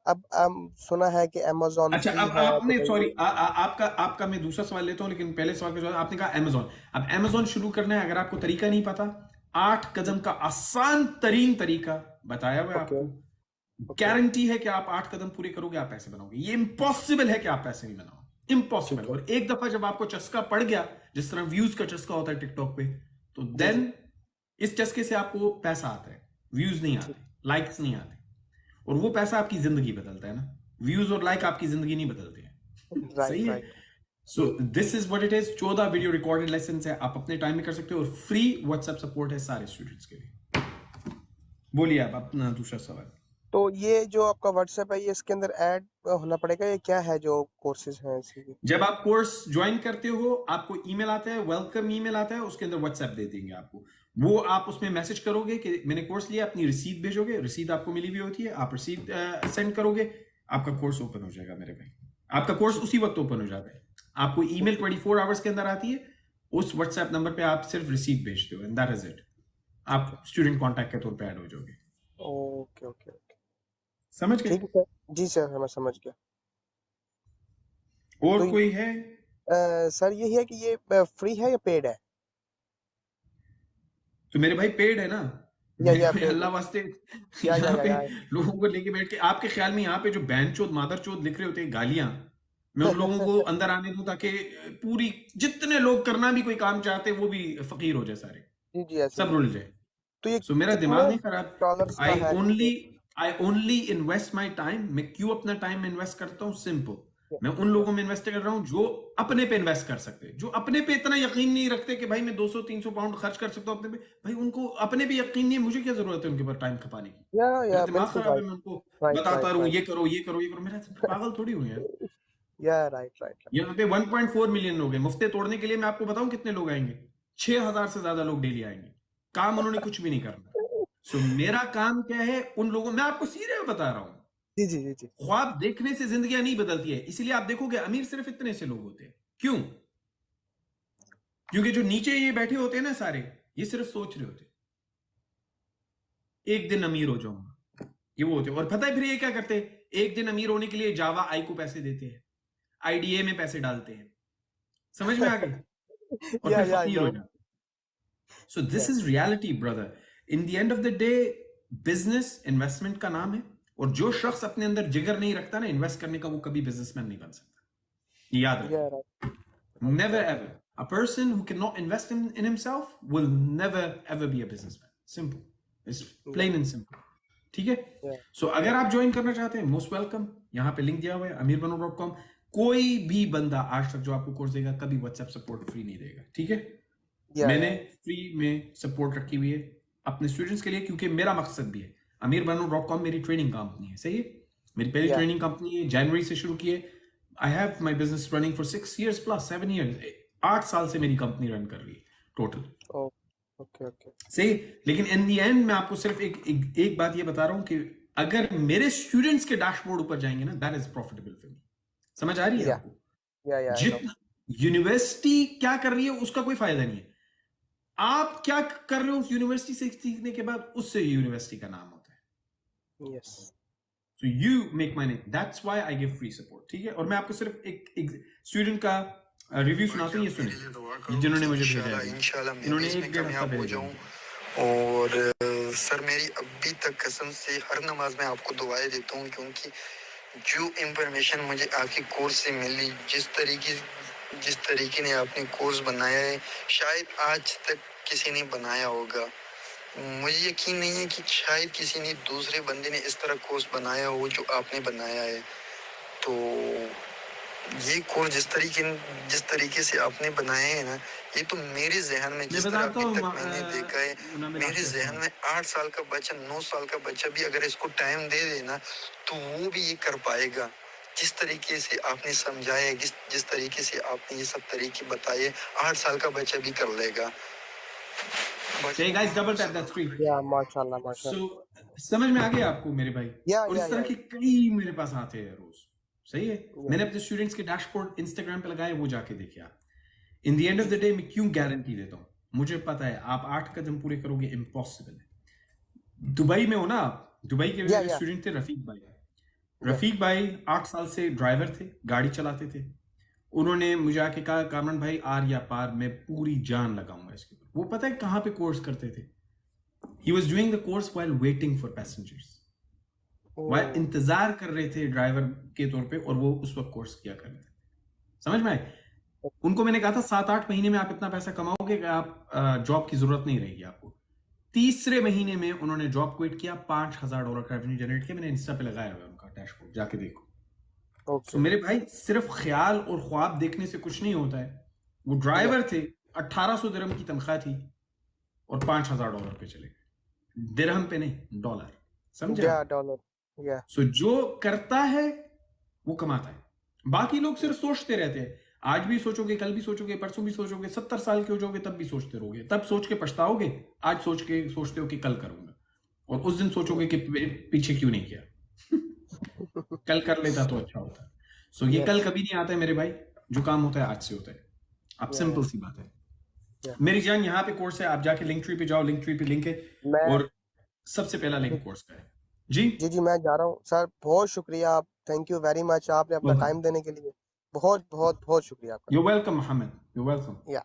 अब सुना है कि Amazon। अच्छा, अब आपने, सॉरी आपका मैं दूसरा सवाल लेता हूं, लेकिन पहले सवाल का जवाब, आपने कहा Amazon। अब Amazon शुरू करना है, अगर आपको तरीका नहीं पता, 8 कदम का आसान तरीन तरीका बताया हुआ है आपको। गारंटी है कि आप 8 कदम पूरे करोगे, आप पैसे बनाओगे। ये इम्पॉसिबल है कि आप पैसे नहीं बनाओ, इम्पॉसिबल। और एक दफा जब आपको चस्का पड़ गया, जिस तरह व्यूज का चस्का होता है टिकटॉक पे, तो देन इस चस्के से आपको पैसा आता है, व्यूज नहीं आते, लाइक्स नहीं आते, और वो पैसा आपकी जिंदगी बदलता है ना। व्यूज और लाइक आपकी जिंदगी नहीं बदलते हैं। सही है। So this is what it is. 14 video recorded lesson है, आप अपने टाइम में कर सकते हो, और फ्री व्हाट्सएप सपोर्ट है सारे स्टूडेंट्स के लिए। बोलिए आप अपना दूसरा सवाल। तो ये जो आपका व्हाट्सएप है, ये इसके अंदर ऐड होना पड़ेगा, ये क्या है जो कोर्सेज हैं इसके? जब आप कोर्स ज्वाइन करते हो, आपको ईमेल आता है, वेलकम ईमेल आता है, उसके अंदर व्हाट्सएप दे देंगे आपको। वो आप उसमें मैसेज करोगे कि मैंने कोर्स लिया, अपनी रिसीट भेजोगे, रिसीट आपको मिली हुई होती है, आप रिसीट सेंड करोगे, आपका कोर्स ओपन हो जाएगा मेरे भाई। आपका कोर्स उसी वक्त ओपन हो जाता है। आपको ईमेल 24 आवर्स के अंदर आती है, उस व्हाट्सएप नंबर पे आप सिर्फ रिसीट भेजते हो एंड दैट इज इट। आप स्टूडेंट कांटेक्ट के तौर पे ऐड हो जाओगे। ओके ओके ओके, समझ गए? ठीक है सर। जी सर, मैं समझ गया। और तो कोई है? सर यही है कि ये फ्री है या पेड है? तो मेरे भाई पेड है ना। या कोई पेड अल्लाह वास्ते या यहाँ पे या लोगों को लेके बैठ के, आपके ख्याल में यहाँ पे जो बैन चोद मादर चोद लिख रहे होते हैं गालियां, मैं उन लोगों को अंदर आने दूं ताकि पूरी जितने लोग करना भी कोई काम चाहते वो भी फकीर हो जाए, सारे जी जी, ऐसे सब ही। रुल जाए। तो ये सो मेरा कितने दिमाग नहीं खराब। डॉलर्स का आई है? Only invest my time. मैं क्यों अपना टाइम इन्वेस्ट करता हूँ? सिंपल, मैं उन लोगों में इन्वेस्ट कर रहा हूं जो अपने पे इन्वेस्ट कर सकते हैं, जो अपने पे इतना यकीन नहीं रखते कि भाई मैं 200-300 पाउंड खर्च कर सकता हूं अपने पे। भाई उनको अपने पे यकीन नहीं है, मुझे क्या जरूरत है उनके ऊपर टाइम खपाने की? या मेरा दिमाग बिल्कुल खराब है, राइट मैं उनको राइट बताता राइट रहूं राइट ये करो ये करो ये करो। मेरा पागल थोड़ी हूं यार। या राइट राइट राइट। यहाँ पे 1.4 मिलियन लोग हैं। मुफ्ते तोड़ने के लिए मैं आपको बताऊं कितने लोग आएंगे? 6000 से ज्यादा लोग डेली आएंगे। काम उन्होंने कुछ भी नहीं करना। सो मेरा काम क्या है? उन लोगों, मैं आपको सीरियस बता रहा हूं, जी जी जी जी। ख्वाब देखने से जिंदगियां नहीं बदलती है। इसलिए आप देखोगे अमीर सिर्फ इतने से लोग होते हैं। क्यों? क्योंकि जो नीचे ये बैठे होते हैं ना सारे, ये सिर्फ सोच रहे होते एक दिन अमीर हो जाऊंगा, ये वो होते। और पता है फिर ये क्या करते हैं? एक दिन अमीर होने के लिए जावा आई को पैसे देते हैं, आईडीए में पैसे डालते हैं। समझ में आ गए? और या फिर फकीर हो नो जाते। So this is reality brother. In the end of the day business investment का नाम है, और जो शख्स अपने अंदर जिगर नहीं रखता ना इन्वेस्ट करने का, वो कभी बिजनेसमैन नहीं बन सकता। ये याद या रखो। Right. Never ever. A person who cannot invest in himself will never ever be a businessman. Simple. It's plain and simple. ठीक है? या So अगर आप ज्वाइन करना चाहते हैं, मोस्ट वेलकम। यहाँ पे लिंक दिया हुआ है amirbano.com। कोई भी बंदा आज तक जो आपको कोर्स देगा कभी व्हाट्सएप सपोर्ट फ्री नहीं देगा। ठीक है? या मैंने फ्री में सपोर्ट रखी हुई है अपने स्टूडेंट्स के लिए, क्योंकि मेरा मकसद भी है। amirbano.com मेरी ट्रेनिंग कंपनी है। सही है? मेरी पहली या ट्रेनिंग कंपनी है, जनवरी से शुरू की है। I have my business running for 6 years plus 7 years। 8 साल से मेरी कंपनी रन कर रही है टोटल। Okay okay. सही। लेकिन इन दी एंड मैं आपको सिर्फ एक बात ये बता रहा हूं कि अगर मेरे स्टूडेंट्स के डैशबोर्ड ऊपर जाएंगे ना, that is profitable for me. समझ आ रही है या आपको? या I know. जितना यूनिवर्सिटी क्या कर रही है उसका कोई फायदा नहीं है। आप क्या कर रहे हो उस यूनिवर्सिटी से सीखने के बाद, उससे यूनिवर्सिटी का नाम होता है। Yes. So you make my name. That's why I give free support. ठीक है? और मैं आपको सिर्फ एक स्टूडेंट का रिव्यू सुनाता हूँ, ये सुनिए, जिन्होंने मुझे भेजा है। इंशाल्लाह मैं इन्होंने भी इसमें 1-1.5 हफ्ता कामयाब हो पहले जाऊं। भेजा। और सर मेरी अभी तक कसम से हर नमाज में आपको दुआएं देता हूं, क्योंकि जो इंफॉर्मेशन मुझे आपके कोर्स से मिली, जिस तरीके ने आपने कोर्स बनाया है, शायद आज तक किसी ने बनाया होगा। मुझे यकीन नहीं है कि शायद किसी ने दूसरे बंदे ने इस तरह कोर्स बनाया हो जो आपने बनाया है। तो ये कोर्स जिस तरीके से आपने बनाए हैं ना, ये तो मेरे जहन में, जिस तरह अभी तक मैंने देखा है, मेरे जहन में 8 साल का बच्चा, 9 साल का बच्चा भी अगर इसको टाइम दे देना तो वो भी ये कर पाएगा। जिस तरीके से आपने समझाया, जिस तरीके से आपने ये सब तरीके बताए, 8 साल का बच्चा भी कर लेगा। Say guys, double tap that screen. या माशाल्लाह माशाल्लाह। So समझ में आ गया आपको मेरे भाई? या और इस तरह के कई मेरे पास आते हैं रोज। सही है? मैंने अपने स्टूडेंट्स के डैशबोर्ड इंस्टाग्राम पे लगाए, वो जाके देखिए आप। In the end of the day मैं क्यों गारंटी देता हूँ? मुझे पता है आप 8 कदम पूरे करोगे, इम्पॉसिबल है। दुबई में हो ना आप? दुबई के स्टूडेंट थे रफीक भाई। रफीक भाई 8 साल से ड्राइवर थे, गाड़ी चलाते थे। उन्होंने मुझे आके कहा, कामरान भाई आर या पार, मैं पूरी जान लगाऊंगा इसके ऊपर। वो पता है कहां पे कोर्स करते थे? He was doing the course while waiting for passengers. वह इंतजार कर रहे थे ड्राइवर के तौर पे, और वो उस वक्त कोर्स किया कर रहे थे। समझ में आए? उनको मैंने कहा था 7-8 महीने में आप इतना पैसा कमाओगे कि आप जॉब की जरूरत नहीं रहेगी आपको। तीसरे महीने में उन्होंने जॉब क्विट किया, $5000 का रेवेन्यू जनरेट किया। मैंने इंस्टा पे लगाया हुआ उनका डैशबोर्ड, जाके देखो। तो मेरे भाई सिर्फ ख्याल और ख्वाब देखने से कुछ नहीं होता है। वो ड्राइवर थे, 1800 दिरहम की तनख्वाह थी और $5000 पे चले गए। दिरहम पे नहीं, डॉलर। समझा? डॉलर। या सो जो करता है वो कमाता है। बाकी लोग सिर्फ सोचते रहते हैं। आज भी सोचोगे, कल भी सोचोगे, परसों भी सोचोगे, 70 साल के हो जाओगे तब भी सोचते रहोगे। तब सोच के पछताओगे। आज सोचते हो कि कल करूंगा, और उस दिन सोचोगे कि पीछे क्यों नहीं किया। कल कर लेता तो अच्छा होता। सो ये कल कभी नहीं आता है मेरे भाई। जो काम होता है आज से होता है। आप या सिंपल सी बात है। या मेरी जान यहाँ पे कोर्स है, आप जाके लिंक ट्री पे जाओ, लिंक ट्री पे लिंक है मैं और सबसे पहला जी लिंक कोर्स का है। जी जी मैं जा रहा हूँ सर। बहुत शुक्रिया, आप थैंक यू वेरी मच, आपने अपना वेलकम, टाइम देने के लिए बहुत बहुत बहुत शुक्रिया आपका। You welcome Mohammad, you welcome, या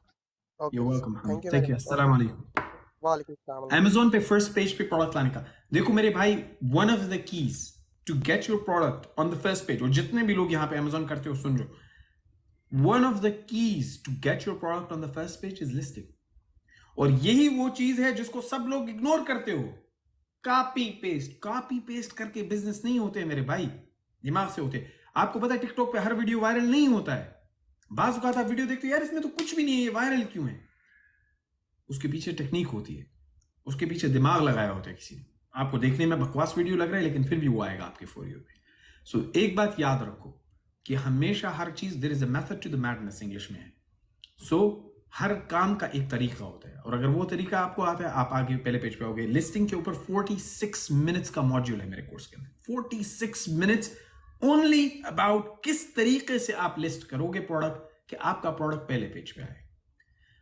ओके यू जी welcome sir, Mohammad, thank you take very care, much. अस्सलाम ओके, वालेकुम। वालेकुम सलाम। Amazon पे फर्स्ट पेज पे प्रोडक्ट लाने का, देखो मेरे भाई, one of the keys to get your product on the first page, और जितने भी लोग यहाँ पे Amazon करते हो सुन लो, one of the keys to get your product on the first page is listing. और यही वो चीज है जिसको सब लोग इग्नोर करते हो। कॉपी पेस्ट करके बिजनेस नहीं होते मेरे भाई, दिमाग से होते। आपको पता है टिकटॉक पे हर वीडियो वायरल नहीं होता है। बाज़ औक़ात आप वीडियो देखते हो, यार इसमें तो कुछ भी नहीं है, ये वायरल क्यों है? उसके पीछे टेक्निक होती है, उसके पीछे दिमाग लगाया होता है किसी ने। आपको देखने में बकवास वीडियो लग रहा है, लेकिन फिर भी वो आएगा आपके फॉर यू पे। सो एक बात याद रखो कि हमेशा हर चीज, there is a method to the madness, English में है। सो हर काम का एक तरीका होता है, और अगर वो तरीका आपको आता है, आप आगे पहले पेज पे आओगे। लिस्टिंग के ऊपर 46 मिनट्स का मॉड्यूल है मेरे कोर्स के अंदर। 46 मिनट्स ओनली अबाउट किस तरीके से आप लिस्ट करोगे प्रोडक्ट कि आपका प्रोडक्ट पहले पेज पे आए।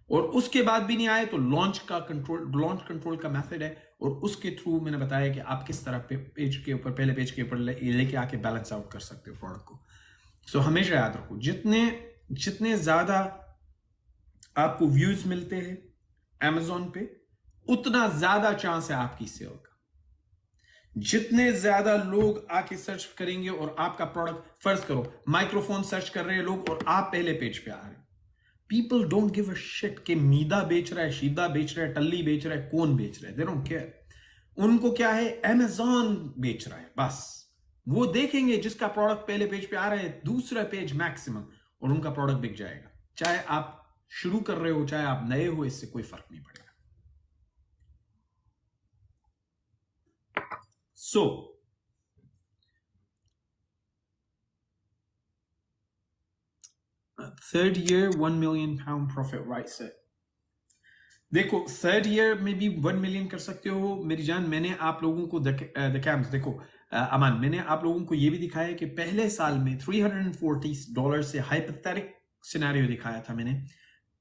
और उसके बाद भी नहीं आए तो लॉन्च कंट्रोल का मेथड है, और उसके थ्रू मैंने बताया कि आप किस तरह पेज के ऊपर, पहले पेज के ऊपर लेके आके बैलेंस आउट कर सकते हो प्रोडक्ट को। सो हमेशा याद रखो, जितने ज्यादा आपको व्यूज मिलते हैं Amazon पे, उतना ज्यादा चांस है आपकी सेल का। जितने ज्यादा लोग आके सर्च करेंगे और आपका प्रोडक्ट, फर्ज करो माइक्रोफोन सर्च कर रहे हैं लोग और आप पहले पेज पे आ रहे हो, people don't give a shit कि मीदा बेच रहा है, शीदा बेच रहा है, टल्ली बेच रहा है, कौन बेच रहा है, दे डोंट केयर। उनको क्या है, Amazon बेच रहा है, बस वो देखेंगे जिसका प्रोडक्ट पहले पेज पे आ रहा है, दूसरा पेज मैक्सिमम, और उनका प्रोडक्ट बिक जाएगा। चाहे आप शुरू कर रहे हो, चाहे आप नए हो, इससे कोई फर्क नहीं पड़ेगा। So third year 1 million pound profit, right sir. देखो थर्ड ईयर में भी 1 मिलियन कर सकते हो मेरी जान। मैंने आप लोगों को द कैम्स, देखो अमान, मैंने आप लोगों को यह भी दिखाया कि पहले साल में $340 से हाइपोथेटिक सिनेरियो दिखाया था। मैंने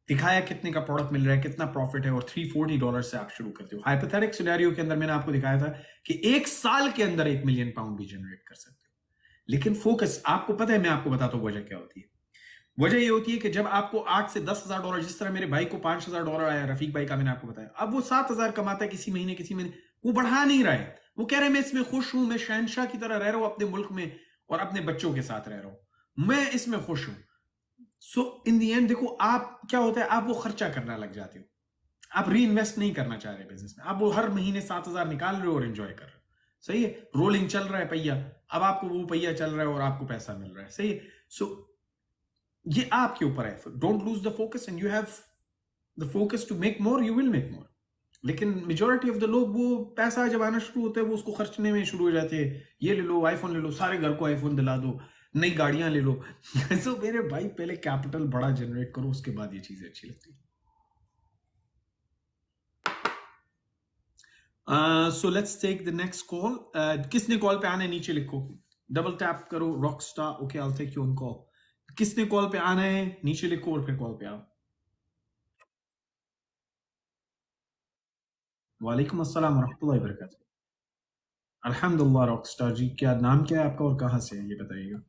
दिखाया कितने का प्रोडक्ट मिल रहा है, कितना प्रॉफिट है, और $340 से आप शुरू करते हो। हाइपोथेटिक सिनेरियो के अंदर मैंने आपको दिखाया था कि एक साल के अंदर 1 मिलियन पाउंड भी जनरेट कर सकते हो। लेकिन फोकस, आपको पता है, मैं आपको बताता हूं वजह क्या होती है। वजह ये होती है कि जब आपको 8 से 10,000 डॉलर, जिस तरह मेरे भाई को $5,000 आया, रफीक भाई का मैंने आपको बताया, अब वो 7,000 कमाता है किसी महीने, वो बढ़ा नहीं रहा है। वो कह रहे हैं मैं इसमें खुश हूं, मैं शहनशाह की तरह रह रहा हूं अपने मुल्क में और अपने बच्चों के साथ रह रहा हूं, मैं इसमें खुश हूं। सो इन दी एंड देखो, आप क्या होता है, आप वो खर्चा करना लग जाते हो, आप री इन्वेस्ट नहीं करना चाह रहे बिजनेस में, आप वो हर महीने 7,000 निकाल रहे हो और एंजॉय कर रहे हो। सही है, रोलिंग चल रहा है पहिया, अब आपको वो पहिया चल रहा है और आपको पैसा मिल रहा है। सही है। सो ये आपके ऊपर है। Don't lose the focus, and you have the focus to make more, you will make more. लेकिन मेजॉरिटी ऑफ द लोग, वो पैसा जब आना शुरू होता है वो उसको खर्चने में शुरू हो जाते हैं। ये ले लो, आईफोन ले लो, सारे घर को आईफोन दिला दो, नई गाड़ियां ले लो। सो मेरे भाई, पहले कैपिटल बड़ा जनरेट करो, उसके बाद ये चीजें अच्छी लगती है। So let's take the next call. किसने कॉल पे आना है नीचे लिखो, डबल टैप करो, rockstar, okay, I will take you on call. किसने कॉल पे आना है नीचे लिखो और फिर कॉल पे आओ। वालेकुम अस्सलाम रहमतुल्लाहि व बरकातहू। अल्हम्दुलिल्लाह रॉकस्टार जी, क्या नाम क्या है आपका और कहाँ से है ये बताइएगा।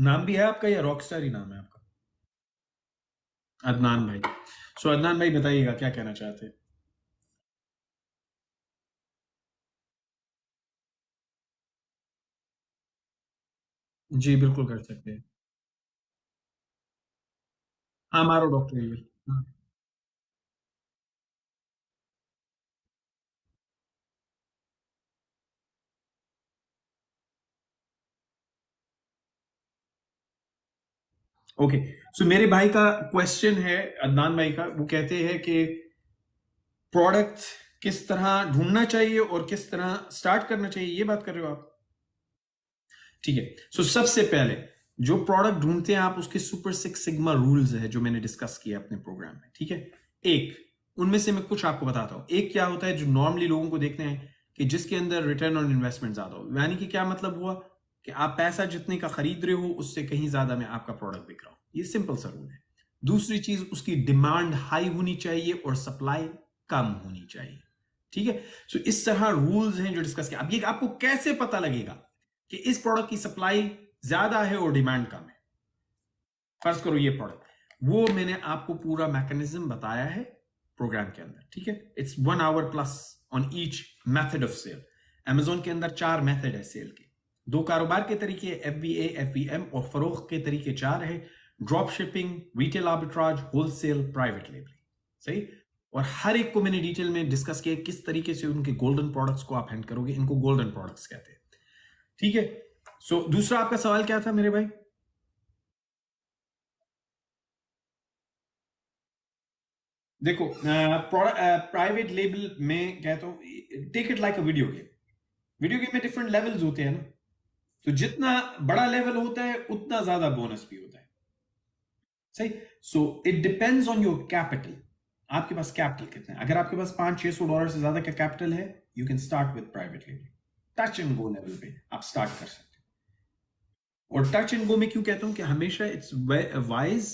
नाम भी है आपका या रॉकस्टार ही नाम है आपका? अदनान भाई। सो अदनान भाई बताइएगा क्या कहना चाहते हैं। जी बिल्कुल कर सकते हैं। हाँ, मारो डॉक्टर ये। हाँ। ओके, सो मेरे भाई का क्वेश्चन है, अदनान भाई का, वो कहते हैं कि प्रोडक्ट किस तरह ढूंढना चाहिए और किस तरह स्टार्ट करना चाहिए, ये बात कर रहे हो आप? ठीक है। सो सबसे पहले जो प्रोडक्ट ढूंढते हैं आप, उसके सुपर 6 सिग्मा रूल्स है जो मैंने डिस्कस किया अपने प्रोग्राम में। ठीक है, एक उनमें से मैं कुछ आपको बताता हूं। एक क्या होता है जो नॉर्मली लोगों को देखते हैं कि जिसके अंदर रिटर्न ऑन इन्वेस्टमेंट ज्यादा हो, यानी कि क्या मतलब हुआ कि आप पैसा जितने का खरीद रहे हो उससे कहीं ज्यादा मैं आपका प्रोडक्ट बिक रहा हूं। ये सिंपल सा रूल है। दूसरी चीज, उसकी डिमांड हाई होनी चाहिए और सप्लाई कम होनी चाहिए। ठीक है, सो इस तरह रूल्स हैं जो डिस्कस किया। अब ये आपको कैसे पता लगेगा कि इस प्रोडक्ट की सप्लाई ज्यादा है और डिमांड कम है? फर्ज करो ये प्रोडक्ट, वो मैंने आपको पूरा मैकेनिज्म बताया है प्रोग्राम के अंदर। ठीक है, it's 1 hour plus on each method of sale. Amazon के अंदर 4 मेथड है सेल के, 2 कारोबार के तरीके FBA, FBM और फरोख्त के तरीके 4 है, drop shipping, retail arbitrage, wholesale, private labelling. सही, और हर एक को मैंने डिटेल में डिस्कस किया किस तरीके से उनके गोल्डन प्रोडक्ट्स को आप हैंड करोगे। इनको गोल्डन प्रोडक्ट्स कहते हैं। ठीक है, सो दूसरा आपका सवाल क्या था मेरे भाई? देखो, प्राइवेट लेबल में कहता हूं take it like a video game. Video game में डिफरेंट लेवल्स होते हैं ना, तो जितना बड़ा लेवल होता है उतना ज्यादा बोनस भी होता है। सही, so it depends on your capital. आपके पास कैपिटल कितना है? अगर आपके पास $500-600 से ज्यादा का कैपिटल है, you can start with private label. Touch and go level पे आप स्टार्ट कर सकते हो। और टच एंड गो में क्यों कहता हूं कि हमेशा इट्स वाइज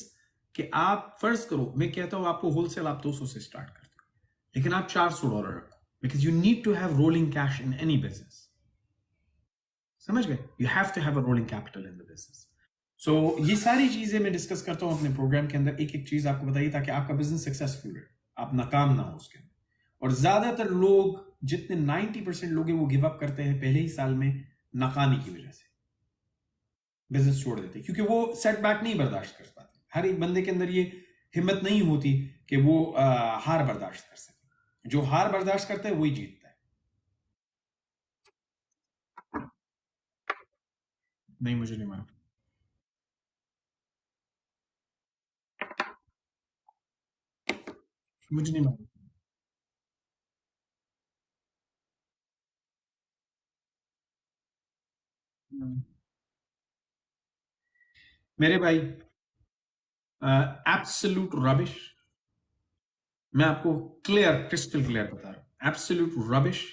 कि आप फर्ज करो, मैं कहता हूं आपको होलसेल आप 200 से स्टार्ट करते हो, लेकिन आप $400 रखो, because you need to have rolling cash in any business. समझ गए? You have to have a rolling capital in the business. So ये सारी चीजें मैं डिस्कस करता हूं अपने प्रोग्राम के अंदर, एक एक चीज आपको बताइए ताकि आपका बिजनेस सक्सेसफुल रहे, आप नाकाम ना हो उसके अंदर। और ज्यादातर लोग, जितने 90% लोग हैं, वो गिव अप करते हैं पहले ही साल में नाकामी की वजह से, बिजनेस छोड़ देते हैं, क्योंकि वो सेटबैक नहीं बर्दाश्त कर पाते। हर एक बंदे के अंदर ये हिम्मत नहीं होती कि वो हार बर्दाश्त कर सके। जो हार बर्दाश्त करता है वही जीतता है। नहीं, मुझे नहीं मालूम। मुझे नहीं मालूम। मेरे भाई, एब्सोल्यूट रबिश। मैं आपको क्लियर, क्रिस्टल क्लियर बता रहा हूं, absolute rubbish.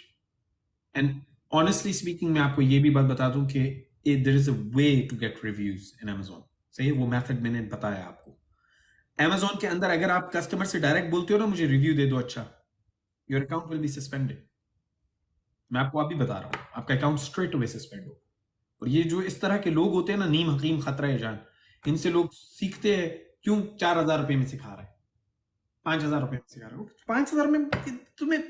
And honestly speaking, मैं आपको ये भी बात बता दूं कि there is a way to get reviews in Amazon. सही है, वो मेथड मैंने बताया आपको। अमेजोन के अंदर अगर आप कस्टमर से डायरेक्ट बोलते हो ना, मुझे रिव्यू दे दो अच्छा, your account will be suspended. मैं आपको अभी बता रहा हूं, आपका अकाउंट स्ट्रेट अवे सस्पेंड हो। और ये जो इस तरह के लोग होते हैं ना, नीम हकीम खतरा है जान, इनसे लोग सीखते हैं। क्यों 4,000 रुपए में सिखा रहा है, 5,000 रुपए में सिखा रहा है? 5,000 में तुम्हें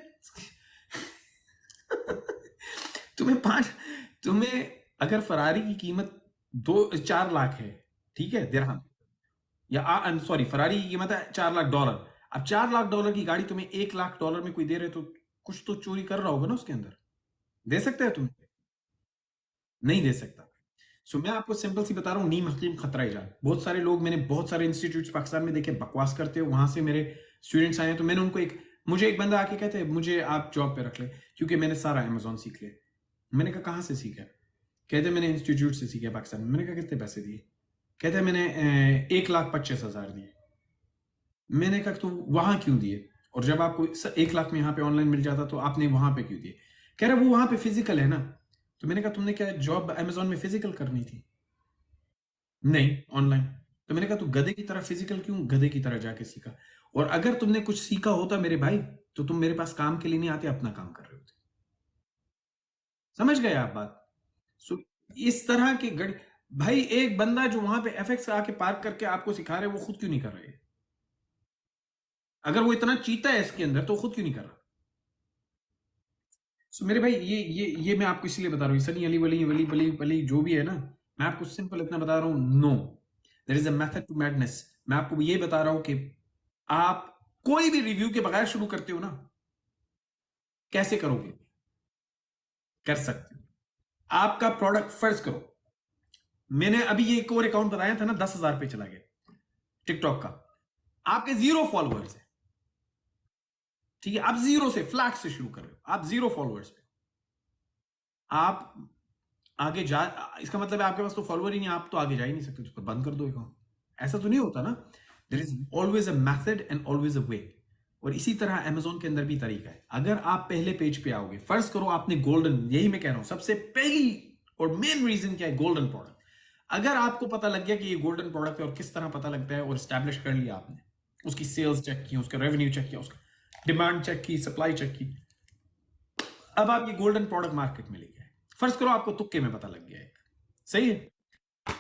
तुम्हें अगर फरारी की कीमत 4 लाख है, ठीक है, दिरहम, या सॉरी, फरारी की कीमत है $4 लाख। अब $4 लाख की गाड़ी तुम्हें $1 लाख में कोई दे रहे, तो कुछ तो चोरी कर रहा होगा ना उसके अंदर। दे सकता है तुम्हें? नहीं दे सकता। सो मैं आपको सिंपल सी बता रहा हूँ, नीम हकीम खतरा जान। बहुत सारे लोग, मैंने बहुत सारे इंस्टीट्यूट्स पाकिस्तान में देखे बकवास करते हो, वहां से मेरे स्टूडेंट्स आए, तो मैंने उनको मुझे एक बंदा आके कहते हैं मुझे आप जॉब पे रख ले क्योंकि मैंने सारा अमेजोन सीख लिया। मैंने कहा कहाँ से सीखा? कहते मैंने इंस्टीट्यूट से सीखा पाकिस्तान में। मैंने कहा कितने पैसे दिए? कहते मैंने 1,25,000 दिए। मैंने कहा तो वहां क्यों दिए? और जब आपको 1 लाख में यहाँ पे ऑनलाइन मिल जाता तो आपने वहां पे क्यों दिए? कह रहे वो वहां पे फिजिकल है ना। तो मैंने कहा तुमने क्या जॉब अमेजोन में फिजिकल करनी थी? नहीं, ऑनलाइन। तो मैंने कहा तू गधे की तरह फिजिकल क्यों गधे की तरह जाके सीखा? और अगर तुमने कुछ सीखा होता मेरे भाई, तो तुम मेरे पास काम के लिए नहीं आते, अपना काम कर रहे होते। समझ गए आप बात? सो इस तरह के भाई, एक बंदा जो वहां पे एफएक्स आके पार्क करके आपको सिखा रहे, वो खुद क्यों नहीं कर रहे? अगर वो इतना चीता है इसके अंदर, तो खुद क्यों नहीं कर रहा? सो मेरे भाई, ये मैं आपको इसलिए बता रहा हूँ, सनी अली वली वली वली वली जो भी है ना, मैं आपको सिंपल इतना बता रहा हूँ, no, there is a method to madness. मैं आपको ये बता रहा हूं कि आप कोई भी रिव्यू के बगैर शुरू करते हो ना, कैसे करोगे? कर सकते हो। आपका प्रोडक्ट, फर्ज करो मैंने अभी ये एक और अकाउंट बताया था ना, 10,000 पे चला गया टिकटॉक का, आपके 0 फॉलोअर्स है, ठीक है, आप 0 से फ्लैट से शुरू कर रहे हो, आप 0 फॉलोअर्स पे आप आगे जा, इसका मतलब है आपके पास तो फॉलोअर ही नहीं, आप तो आगे जा ही नहीं सकते, तो बंद कर दो अकाउंट। ऐसा तो नहीं होता ना। There is always a method and always a way. और इसी तरह अमेजोन के अंदर भी तरीका है। अगर आप पहले पेज पे आओगे, फर्ज करो आपने गोल्डन, यही मैं कह रहा हूं, सबसे पहली और मेन रीजन क्या है? Golden product. अगर आपको पता लग गया कि ये गोल्डन प्रोडक्ट है और किस तरह पता लगता है और स्टैब्लिश कर लिया आपने, उसकी सेल्स चेक की, उसका रेवेन्यू चेक किया, उसका डिमांड चेक की, सप्लाई चेक की, अब आप ये गोल्डन प्रोडक्ट मार्केट में ले गए। फर्ज करो आपको तुक्के में पता लग गया एक, सही है,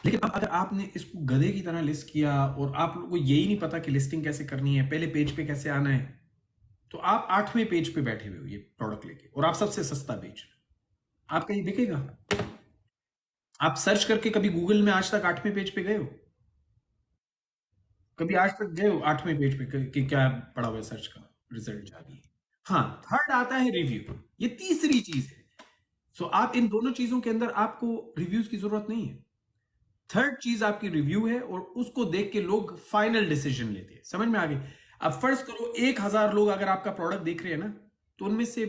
लेकिन अब अगर आपने इसको गधे की तरह लिस्ट किया और आप लोगों को यही नहीं पता कि लिस्टिंग कैसे करनी है, पहले पेज पे कैसे आना है, तो आप 8वें पेज पे बैठे हुए हो ये प्रोडक्ट लेके और आप सबसे सस्ता बेच रहे हो, आपका ये बिकेगा? आप सर्च करके कभी गूगल में आज तक 8वें पेज पे गए हो? कभी आज तक गए हो 8वें पेज पे कि क्या पड़ा हुआ है सर्च का रिजल्ट जानिए? हाँ, थर्ड आता है रिव्यू, ये तीसरी चीज है। सो आप इन दोनों चीजों के अंदर आपको रिव्यूज की जरूरत नहीं है। थर्ड चीज आपकी रिव्यू है और उसको देख के लोग फाइनल डिसीजन लेते हैं। समझ में आ गई? अब फर्ज करो 1000 लोग अगर आपका प्रोडक्ट देख रहे हैं ना, तो उनमें से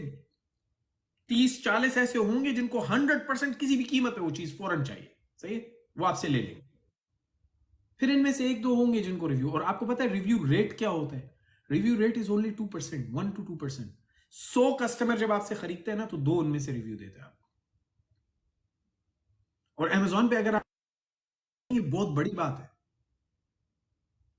30-40 ऐसे होंगे जिनको 100% किसी भी कीमत पे वो चीज फौरन चाहिए, सही है, वो आपसे ले लेंगे। फिर इनमें से 1-2 होंगे जिनको रिव्यू, और आपको पता है रिव्यू रेट क्या होता है? Review rate is only 2%, 1 to 2%। 100 customer जब आपसे खरीदते हैं ना, तो 2 उनमें से रिव्यू देते हैं आपको। और अमेजोन पे अगर आप, ये बहुत बड़ी बात है,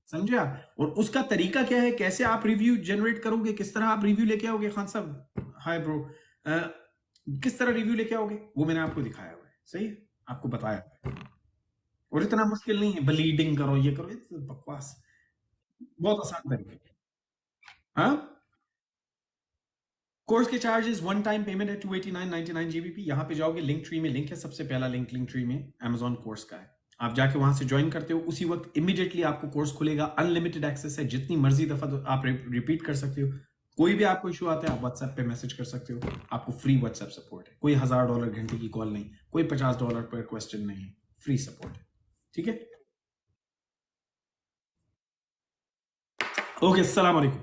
समझे आप? और उसका तरीका क्या है, कैसे आप रिव्यू जनरेट करोगे, किस तरह आप रिव्यू लेके आओगे? खान साहब हाय ब्रो, किस तरह रिव्यू लेके आओगे वो मैंने आपको दिखाया हुआ है, सही है, आपको बताया हुआ है। और इतना मुश्किल नहीं है, ब्लीडिंग करो, ये करो, ये तो बकवास, बहुत आसान तरीका है। हाँ, कोर्स के चार्जेस, वन टाइम पेमेंट है 289.99 GBP। यहां पे जाओगे, लिंक ट्री में लिंक है, सबसे पहला लिंक ट्री में अमेजोन कोर्स का है। आप जाके वहां से ज्वाइन करते हो, उसी वक्त इमीडिएटली आपको कोर्स खुलेगा। अनलिमिटेड एक्सेस है, जितनी मर्जी दफा तो आप रिपीट कर सकते हो। कोई भी आपको इशू आता है आप व्हाट्सएप पे मैसेज कर सकते हो, आपको फ्री व्हाट्सएप सपोर्ट है। कोई $1000 घंटे की कॉल नहीं, कोई $50 पर क्वेश्चन नहीं है, फ्री सपोर्ट है, ठीक है? ओके, अस्सलाम वालेकुम।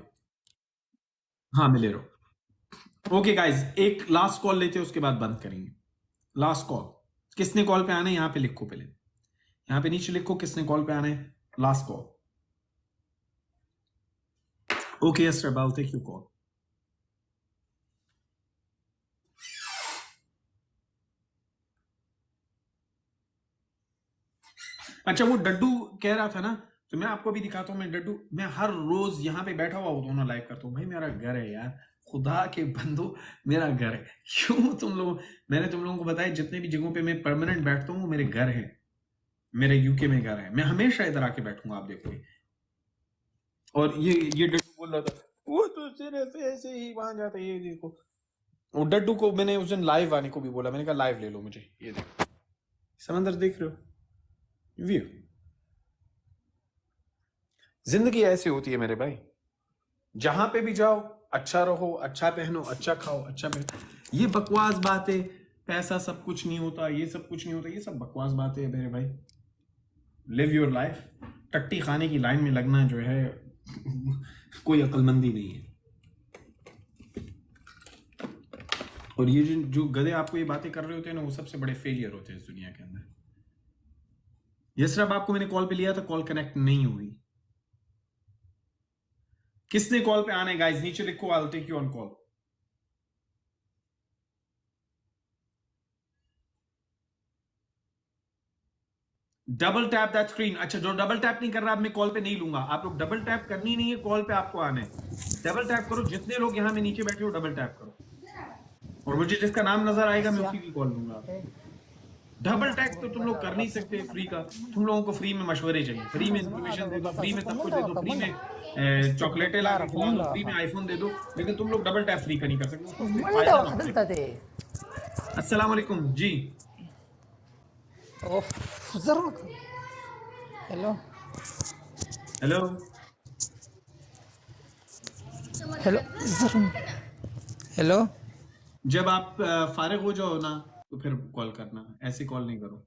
हाँ, मैं ले रहा हूं। ओके गाइज, एक लास्ट कॉल लेते हैं, उसके बाद बंद करेंगे। लास्ट कॉल, किसने कॉल पे आना है? यहां पे लिखो, पहले यहां पे नीचे लिखो किसने कॉल पे आना है। Last call. Okay yes, I'll take your call। अच्छा, वो डड्डू कह रहा था ना, तो मैं आपको भी दिखाता हूं। मैं डड्डू, मैं हर रोज यहाँ पे बैठा हुआ होता हूँ ना, लाइव करता हूँ। भाई मेरा घर है यार, खुदा के बंदो, मेरा घर है। क्यों तुम लोग, मैंने तुम लोगों को बताया जितने भी जगहों पे मैं परमानेंट बैठता हूँ वो मेरे घर है, मेरे यूके में घर है। मैं हमेशा इधर आके बैठूंगा, आप देखोगे। और ये डड्डू बोल रहा था वो तो सिर्फ ऐसे ही वहां जाता है, ये देखो। वो डड्डू को मैंने उस दिन लाइव आने को भी बोला, मैंने कहा लाइव ले लो मुझे, ये देखो समंदर देख रहे हो, व्यू। जिंदगी ऐसी होती है मेरे भाई, जहां पे भी जाओ अच्छा रहो, अच्छा पहनो, अच्छा खाओ, अच्छा पहनो। ये बकवास बात है, पैसा सब कुछ नहीं होता, ये सब कुछ नहीं होता, ये सब बकवास बातें है मेरे भाई। Live your life. टट्टी खाने की लाइन में लगना जो है कोई अक्लमंदी नहीं है। और ये जो गधे आपको ये बातें कर रहे होते हैं ना, वो सबसे बड़े फेलियर होते हैं इस दुनिया के अंदर। ये सिर्फ आपको मैंने कॉल पे लिया था, कॉल कनेक्ट नहीं हुई। किसने कॉल पे आना है गाइस? नीचे लिखो, I will take you on call. Double tap that screen. अच्छा, जो डबल टैप नहीं कर रहा, अब मैं कॉल पे नहीं लूंगा। आप लोग डबल टैप करनी नहीं है, कॉल पे आपको आना है। डबल टैप करो, जितने लोग यहां में नीचे बैठे हो डबल टैप करो, और मुझे जिसका नाम नजर आएगा मैं उसी की कॉल लूंगा। डबल टैप तो तुम लोग कर नहीं सकते फ्री का। तुम लोगों को फ्री में मशवरे चाहिए, फ्री में इंफॉर्मेशन दे दो, फ्री में सब कुछ दे दो, फ्री में चॉकलेटें ला के खिला दो, फ्री में आईफोन दे दो, लेकिन तुम लोग डबल टैप फ्री का नहीं कर सकते। अस्सलाम वालेकुम जी। Hello hello hello hello. जब आप फारिग हो जाओ ना तो फिर कॉल करना, ऐसे कॉल नहीं करो।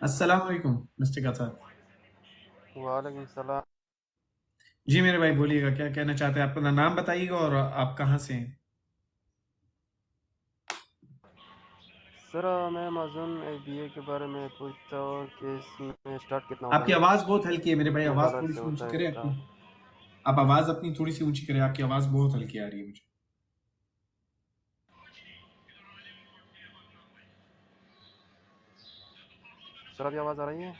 अस्सलाम वालेकुम मिस्टर कासा। वालेकुम सलाम। जी मेरे भाई बोलिएगा, क्या कहना चाहते हैं? अपना नाम बताइएगा और आप कहाँ से हैं? सर मैं अमेज़न FBA के बारे में पूछता हूँ कि इसमें स्टार्ट कितना होता आपकी है? आवाज बहुत हल्की है मेरे भाई, कितने आवाज डॉलर थोड़ी से सी ऊंची होता है करें अपनी। स्टार्ट? आप आवाज अपनी थोड़ी सी ऊंची करें, आपकी आवाज बहुत हल्की आ रही है मुझे। सर अभी आवाज़ आ रही है?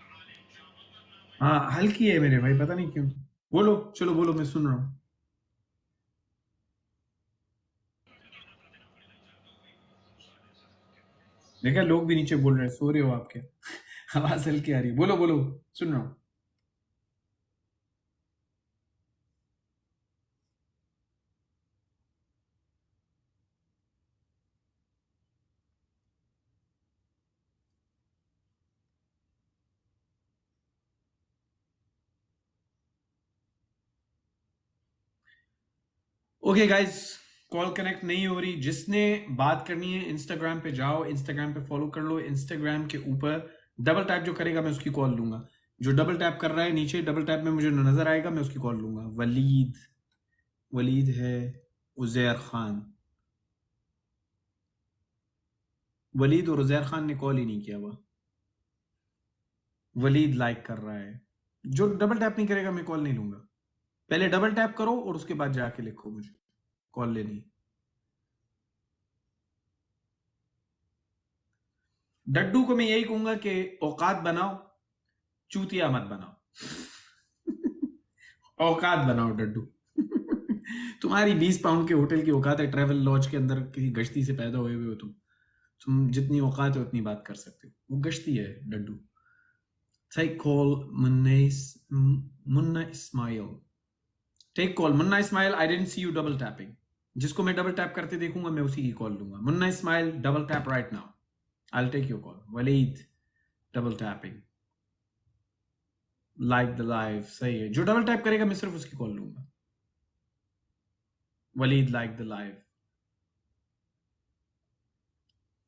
हाँ हल्की है मेरे भाई, पता नहीं क्यों। बोलो, चलो बोलो, मैं सुन रहा हूँ। देखा, लोग भी नीचे बोल रहे हैं, सो रहे हो आपके। आवाज हल्की आ रही है, बोलो बोलो, सुन रहा हूँ। ओके गाइस, कॉल कनेक्ट नहीं हो रही। जिसने बात करनी है इंस्टाग्राम पे जाओ, इंस्टाग्राम पे फॉलो कर लो। इंस्टाग्राम के ऊपर डबल टैप जो करेगा मैं उसकी कॉल लूंगा। जो डबल टैप कर रहा है नीचे डबल टैप में मुझे नजर आएगा, मैं उसकी कॉल लूंगा। वलीद, वलीद है, उजैर खान। वलीद और उजैर खान ने कॉल ही नहीं किया हुआ। वलीद लाइक कर रहा है। जो डबल टैप नहीं करेगा मैं कॉल नहीं लूंगा। पहले डबल टैप करो और उसके बाद जाके लिखो मुझे कॉल लेनी। डड्डू को मैं यही कहूंगा कि औकात बनाओ, चूतिया मत बनाओ। औकात बनाओ डड्डू। तुम्हारी 20 पाउंड के होटल की औकात है, ट्रैवल लॉज के अंदर किसी गश्ती से पैदा हुए हो तुम जितनी औकात है उतनी बात कर सकते हो। वो गश्ती है डड्डू। Take call Munna Ismail. Take call Munna Ismail. I don't see you double tapping. जिसको मैं डबल टैप करते देखूंगा मैं उसी की कॉल लूंगा। Munna Ismail double tap right now, I will take your call. Waleed double tapping, like the live. सही है, जो डबल टैप करेगा मैं सिर्फ उसकी कॉल लूंगा। Waleed like the live,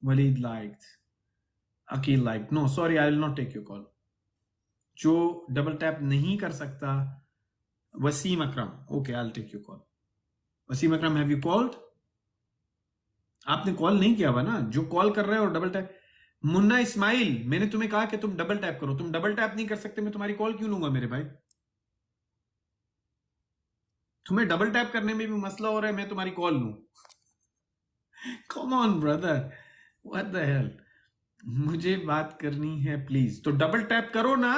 Waleed like, Aqeel like. No sorry, I will not take your call. जो डबल टैप नहीं कर सकता, Wasim Akram. Okay, I will take your call. Wasim Akram, have you called? आपने कॉल नहीं किया हुआ ना। जो कॉल कर रहे हो डबल टैप। मुन्ना इस्माइल, मैंने तुम्हें कहा कि तुम डबल टैप करो। तुम डबल टैप नहीं कर सकते, मैं तुम्हारी कॉल क्यों लूंगा मेरे भाई? तुम्हें डबल टैप करने में भी मसला हो रहा है, मैं तुम्हारी कॉल लूं? Come on brother, what the hell. मुझे बात करनी है प्लीज, तो डबल टैप करो ना।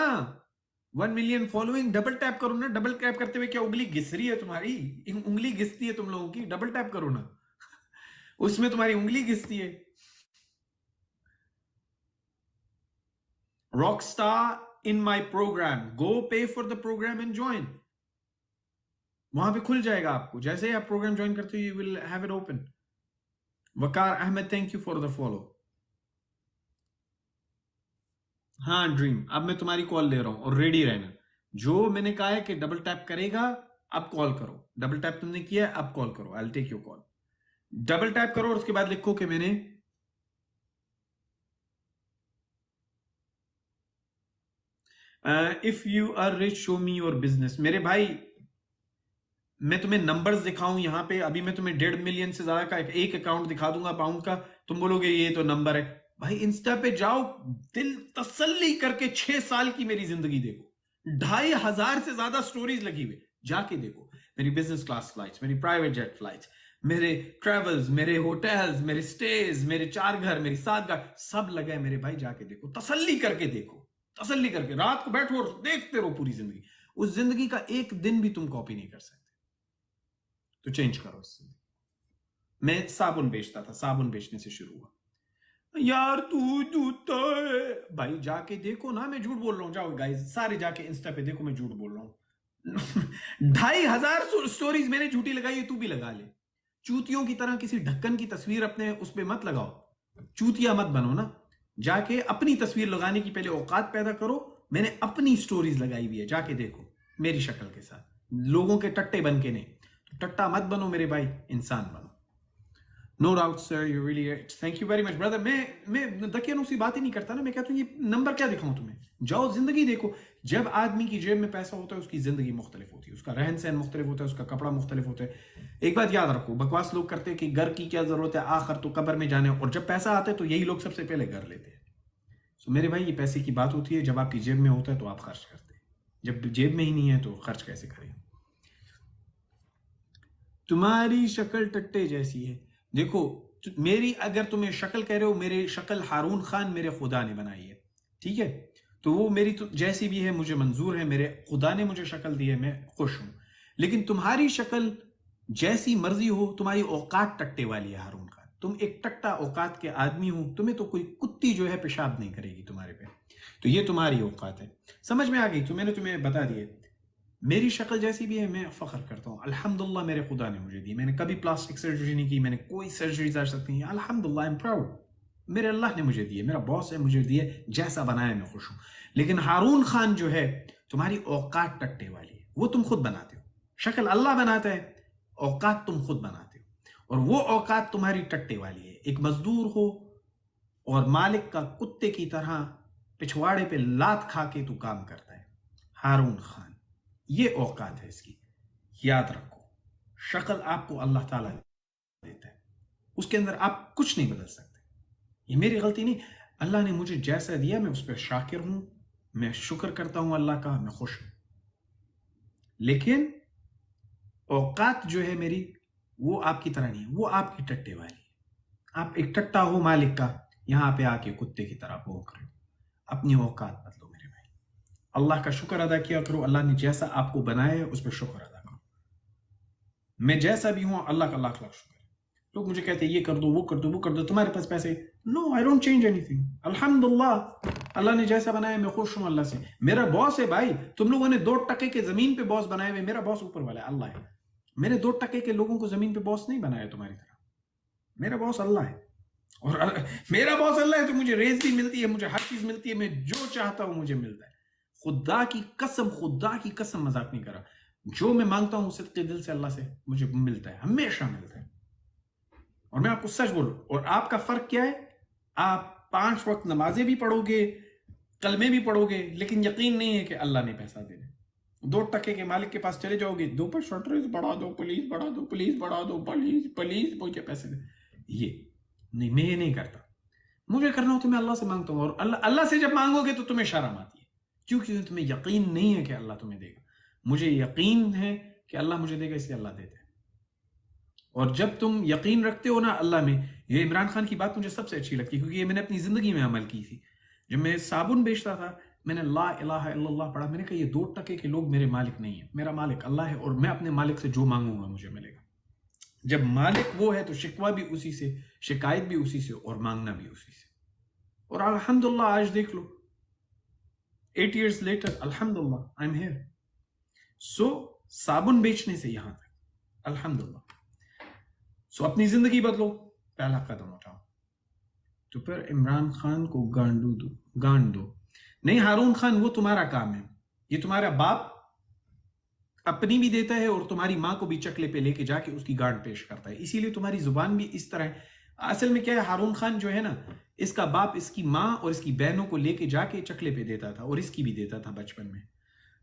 1 मिलियन फॉलोइंग, डबल टैप करो ना। डबल टैप करते हुए क्या उंगली घिस रही है तुम्हारी? उंगली घिसती है तुम लोगों की, डबल टैप करो ना। उसमें तुम्हारी उंगली घिसती है। Rockstar in my program, go pay for the program and join. वहां पे खुल जाएगा आपको, जैसे ही आप प्रोग्राम ज्वाइन करते हो you will have it open. Waqar Ahmed, thank you for the follow. हाँ ड्रीम, अब मैं तुम्हारी कॉल ले रहा हूं और रेडी रहना। जो मैंने कहा है कि डबल टैप करेगा अब कॉल करो। डबल टैप तुमने किया, अब कॉल करो। I will take your call. Double tap करो और उसके बाद लिखो कि मैंने if you are rich show me your business. मेरे भाई मैं तुम्हें नंबर्स दिखाऊं यहां पे, अभी मैं तुम्हें 1.5 मिलियन से ज्यादा का एक अकाउंट दिखा दूंगा पाउंड का। तुम बोलोगे ये तो नंबर है। भाई इंस्टा पे जाओ, दिल तसल्ली करके 6 साल की मेरी जिंदगी देखो। 2,500 से ज्यादा स्टोरीज लगी हुई, जाके देखो। मेरी बिजनेस क्लास फ्लाइट्स, मेरी प्राइवेट जेट फ्लाइट्स, मेरे ट्रेवल्स, मेरे होटल्स, मेरे स्टेज, मेरे 4 घर, मेरी 7 घर, सब लगा है मेरे भाई। जाके देखो, तसल्ली करके देखो, तसल्ली करके। रात को बैठो और देखते रहो पूरी जिंदगी। उस जिंदगी का एक दिन भी तुम कॉपी नहीं कर सकते, तो चेंज करो उससे। मैं साबुन बेचता था, साबुन बेचने से शुरू हुआ। यार तू जूता है भाई, जाके देखो ना, मैं झूठ बोल रहा हूं। जाओ गाइस, सारे जाके इंस्टा पे देखो, मैं झूठ बोल रहा हूं। 2,500 स्टोरीज मैंने झूठी लगाई, तू भी लगा ले। चूतियों की तरह किसी ढक्कन की तस्वीर अपने उस पे मत लगाओ। चूतिया मत बनो ना। जाके अपनी तस्वीर लगाने की पहले औकात पैदा करो। मैंने अपनी स्टोरीज लगाई हुई है, जाके देखो मेरी शक्ल के साथ, लोगों के टट्टे बन के नहीं। टट्टा मत बनो मेरे भाई, इंसान बनो। No doubt sir, you really, thank you very much brother. मैं दकियानूसी बात ही नहीं करता ना। मैं कहता हूं ये नंबर क्या दिखाऊं तुम्हें? जाओ जिंदगी देखो। जब आदमी की जेब में पैसा होता है उसकी जिंदगी मुख्तलिफ होती है, उसका रहन सहन मुख्तलिफ होता है, उसका कपड़ा मुख्तलिफ होता है। एक बात याद रखो, बकवास लोग करते हैं कि घर की क्या जरूरत है, आखिर तो कब्र में जाने, और जब पैसा आता है तो यही लोग सबसे पहले घर लेते हैं। तो मेरे भाई, ये पैसे की बात होती है, जब आपकी जेब में होता है तो आप खर्च करते हैं, जब जेब में ही नहीं है तो खर्च कैसे करें। तुम्हारी शक्ल टट्टे जैसी है। देखो, मेरी अगर तुम्हें शक्ल कह रहे हो, मेरी शक्ल हारून खान मेरे खुदा ने बनाई है, ठीक है, तो वो मेरी तो जैसी भी है मुझे मंजूर है, मेरे खुदा ने मुझे शक्ल दी है, मैं खुश हूं। लेकिन तुम्हारी शक्ल जैसी मर्जी हो, तुम्हारी औकात टट्टे वाली है हारून खान, तुम एक टट्टा औकात के आदमी हो, तुम्हें तो कोई कुत्ती जो है पेशाब नहीं करेगी तुम्हारे पे, तो ये तुम्हारी औकात है। समझ में आ गई? तो मैंने तुम्हें बता दिया, मेरी शक्ल जैसी भी है, मैं फख्र करता हूँ अल्हम्दुलिल्लाह, मेरे खुदा ने मुझे दी। मैंने कभी प्लास्टिक सर्जरी नहीं की, मैंने कोई सर्जरीज आज तक नहीं है, अल्हम्दुलिल्लाह, आई एम प्राउड, मेरे अल्लाह ने मुझे दिए, मेरा बॉस है, मुझे दिए, जैसा बनाया मैं खुश हूं। लेकिन हारून खान जो है, तुम्हारी औकात टट्टे वाली है, वो तुम खुद बनाते हो। शक्ल अल्लाह बनाता है, औकात तुम खुद बनाते हो, और वो औकात तुम्हारी टट्टे वाली है। एक मजदूर हो और मालिक का कुत्ते की तरह पिछवाड़े पे लात खा के तू काम करता है, हारून खान, ये औकात है इसकी। याद रखो, शक्ल आपको अल्लाह ताला देता है, उसके अंदर आप कुछ नहीं बदल सकते। ये मेरी गलती नहीं, अल्लाह ने मुझे जैसा दिया मैं उस पर शाकिर हूं, मैं शुक्र करता हूं अल्लाह का, मैं खुश हूं। लेकिन औकात जो है मेरी, वो आपकी तरह नहीं है, वो आपकी टट्टे वाली है। आप एक टट्टा हो मालिक का, यहां पे आके कुत्ते की तरह भौंक रहे हो। अपनी औकात बदलो मेरे भाई, अल्लाह का शुक्र अदा किया करो। अल्लाह ने जैसा आपको बनाया है उस पर शुक्र अदा करो। मैं जैसा भी हूं, अल्लाह का लाख लाख शुक्र। लोग मुझे कहते हैं ये कर दो, वो कर दो, वो कर दो, तुम्हारे पास पैसे, no, I don't change anything, अल्हम्दुलिल्लाह, अल्लाह ने जैसा बनाया मैं खुश हूं अल्लाह से। मेरा बॉस है भाई, तुम लोगों ने 2 टके के जमीन पे बॉस बनाए हुए, मेरा बॉस ऊपर वाला है, अल्लाह है। मैंने 2 टके के लोगों को जमीन पे बॉस नहीं बनाया तुम्हारी तरह, मेरा बॉस अल्लाह है। और मेरा बॉस अल्लाह है तो मुझे रेज भी मिलती है, मुझे हर चीज मिलती है, मैं जो चाहता हूं मुझे मिलता है। खुदा की कसम, खुदा की कसम, मजाक नहीं करा, जो मैं मांगता हूं सच्चे दिल से अल्लाह से मुझे मिलता है, हमेशा मिलता है। और मैं आपको सच बोलूं, और आपका फर्क क्या है, आप 5 वक्त नमाजें भी पढ़ोगे, कलमे भी पढ़ोगे, लेकिन यकीन नहीं है कि अल्लाह ने पैसा देना। 2 टके के मालिक के पास चले जाओगे, 2 पर शॉर्टरेज बढ़ा दो, पुलिस बढ़ा दो, पुलिस बढ़ा दो, पुलिस पुलिस मुझे पैसे दे, ये नहीं, मैं ये नहीं करता। मुझे करना हो तो मैं अल्लाह से मांगता हूँ, और अल्लाह से जब मांगोगे तो तुम्हें शर्म आती है, क्योंकि तुम्हें यकीन नहीं है कि अल्लाह तुम्हें देगा। मुझे यकीन है कि अल्लाह मुझे देगा, इसलिए अल्लाह देता है। और जब तुम यकीन रखते हो ना अल्लाह में, ये इमरान खान की बात मुझे सबसे अच्छी लगती है, क्योंकि ये मैंने अपनी जिंदगी में अमल की थी। जब मैं साबुन बेचता था, मैंने ला इलाहा इल्लल्लाह पढ़ा, मैंने कहा ये 2 टके के लोग मेरे मालिक नहीं है, मेरा मालिक अल्लाह है, और मैं अपने मालिक से जो मांगूंगा मुझे मिलेगा। जब मालिक वो है तो शिकवा भी उसी से, शिकायत भी उसी से, और मांगना भी उसी से। और अल्हम्दुलिल्लाह आज देख लो, 8 years later, अल्हम्दुलिल्लाह आई एम हियर। सो साबुन बेचने से यहां तक, अल्हम्दुलिल्लाह। सो अपनी जिंदगी बदलो, पहला कदम उठाओ। तो फिर इमरान खान को गांड दो नहीं, हारून खान वो तुम्हारा काम है, ये तुम्हारा बाप अपनी भी देता है और तुम्हारी माँ को भी चकले पे लेके जाके उसकी गांड पेश करता है, इसीलिए तुम्हारी जुबान भी इस तरह है। असल में क्या है, हारून खान जो है ना, इसका बाप इसकी माँ और इसकी बहनों को लेके जाके चकले पे देता था, और इसकी भी देता था बचपन में।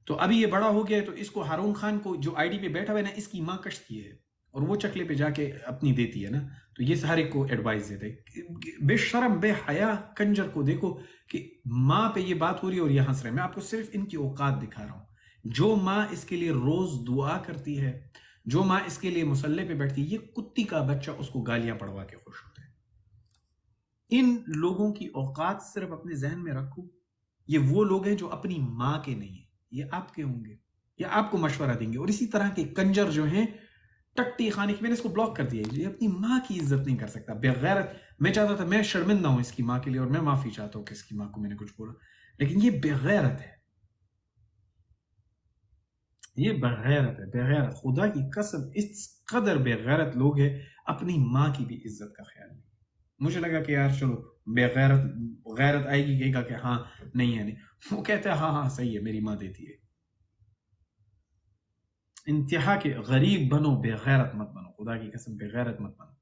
तो अभी ये बड़ा हो गया है, तो इसको हारून खान को जो आईडी पे बैठा हुआ है ना, इसकी माँ कश्ती है, और वो चकले पे जाके अपनी देती है ना, तो ये हर एक को एडवाइस देते हैं। बेशरम बेहया कंजर को देखो कि माँ पे ये बात हो रही है और ये हंस रहे हैं। मैं आपको सिर्फ इनकी औकात दिखा रहा हूं। जो माँ इसके लिए रोज दुआ करती है, जो माँ इसके लिए मुसल्ले पे बैठती है, ये कुत्ती का बच्चा उसको गालियां पढ़वा के खुश होता है। इन लोगों की औकात सिर्फ अपने जहन में रखो, ये वो लोग हैं जो अपनी माँ के नहीं है, ये आपके होंगे, ये आपको मशवरा देंगे। और इसी तरह के कंजर जो हैं, टट्टी खाने की, मैंने इसको ब्लॉक कर दिया, ये अपनी माँ की इज्जत नहीं कर सकता, बेगैरत। मैं चाहता था, मैं शर्मिंदा हूं इसकी माँ के लिए, और मैं माफी चाहता हूं कि इसकी माँ को मैंने कुछ बोला, लेकिन ये बेगैरत है, ये बेगैरत है, बेगैरत, खुदा की कसम, इस कदर बेगैरत लोग हैं, अपनी माँ की भी इज्जत का ख्याल नहीं। मुझे लगा कि यार चलो बेगैरत गैरत आएगी, कहेगा कि हाँ नहीं है, नहीं, वो कहते हैं हाँ हाँ सही है, मेरी माँ देती है। इंतहा के गरीब बनो, बेगैरत मत बनो, खुदा की कसम बेगैरत मत बनो।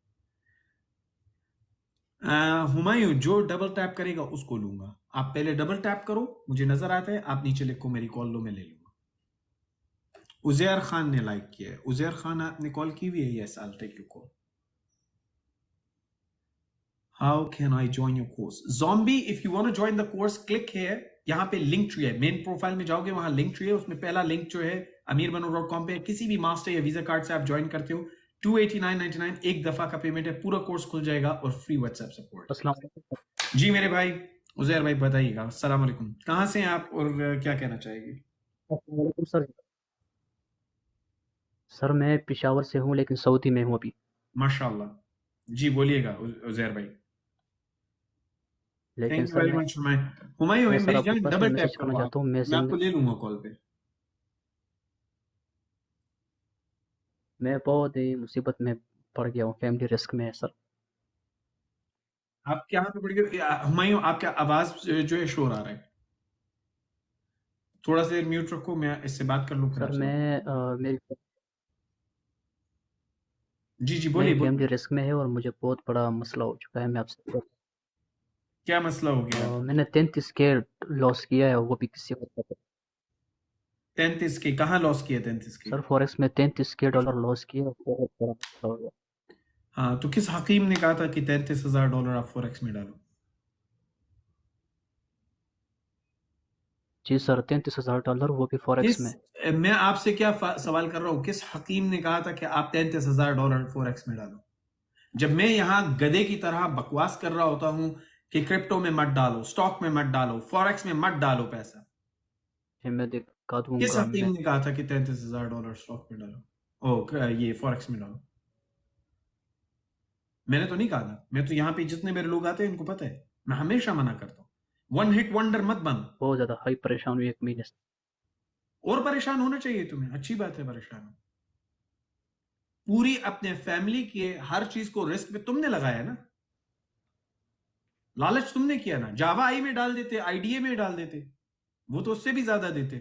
हुमायूं, जो डबल टैप करेगा उसको लूंगा। आप पहले डबल टैप करो, मुझे नजर आता है, आप नीचे लिखो मेरी कॉल लो, मैं ले लूंगा। उजैर खान ने लाइक किया है। उजैर खान, आपने कॉल की हुई है? Yes, I will take your call. How can I join your course? Zombie, if you want to join the course, click here. यहाँ पे लिंक ट्री है, मेन प्रोफाइल में जाओगे, वहां लिंक ट्री है, उसमें पहला लिंक जो है amirbano.com पे, किसी भी मास्टर या वीजा कार्ड से आप ज्वाइन करते हो, 289.99 एक दफा का पेमेंट है, पूरा कोर्स खुल जाएगा और फ्री व्हाट्सएप सपोर्ट। अस्सलाम वालेकुम। जी मेरे भाई उजैर भाई, बताइएगा। अस्सलाम वालेकुम, कहाँ से हैं आप और क्या कहना चाहेंगे? अस्सलाम वालेकुम सर। सर मैं पेशावर से हूँ लेकिन सऊदी में हूँ अभी। माशाल्लाह, जी बोलिएगा उजैर भाई। लेकिन thank you sir very much Humayun. मैं सर मेरी आपको जान पर्सनल डबल टैप मैसेज करना करो आप, चाहता हूँ। मैं आपको ले लूंगा कॉल पे। मैं बहुत ही मुसीबत में पड़ गया हूँ, फैमिली रिस्क में है सर। आप क्या पे पड़ गए हुमायूं? आपका आवाज जो है शोर आ रहा है, थोड़ा सा म्यूट रखो, मैं इससे बात कर लूं फिर सर आपसे। मेरी जी जी मेरी बोलिए फैमिली बोलिए, रिस्क में है और मुझे बहुत बड़ा मसला हो चुका है। मैं आपसे क्या मसला हो गया? मैंने 33K लॉस किया है, वो भी किसी और का। 33 के कहाँ लॉस किया? 33 के? सर फॉरेक्स में $33K लॉस किया है, बहुत बड़ा मसला हो गया। हाँ, तो किस हकीम ने कहा था कि $33,000 आप फॉरेक्स में डालो? जी सर, $33,000 वो भी फॉरेक्स में। मैं आपसे क्या सवाल कर रहा हूँ, किस हकीम ने कहा था कि आप $33,000 फॉरेक्स में डालो? जब मैं यहाँ गधे की तरह बकवास कर रहा होता हूँ कि क्रिप्टो में मत डालो, स्टॉक में मत डालो, फॉरेक्स में मत डालो पैसा, मैं दिखा किस दूंगा। हकीम ने कहा था कि $33,000 स्टॉक में डालो, ओ ये फॉरेक्स में डालो? मैंने तो नहीं कहा था। मैं तो यहाँ पे जितने मेरे लोग आते हैं इनको पता है, मैं हमेशा मना करता हूँ, वन हिट वंडर मत बन। बहुत ज्यादा हाई परेशान हुई 1 महीने से। और परेशान होना चाहिए तुम्हें, अच्छी बात है परेशान हो। पूरी अपने फैमिली के हर चीज को रिस्क पे तुमने लगाया ना, लालच तुमने किया ना। जावा आई में डाल देते, आईडीए में डाल देते, वो तो उससे भी ज्यादा देते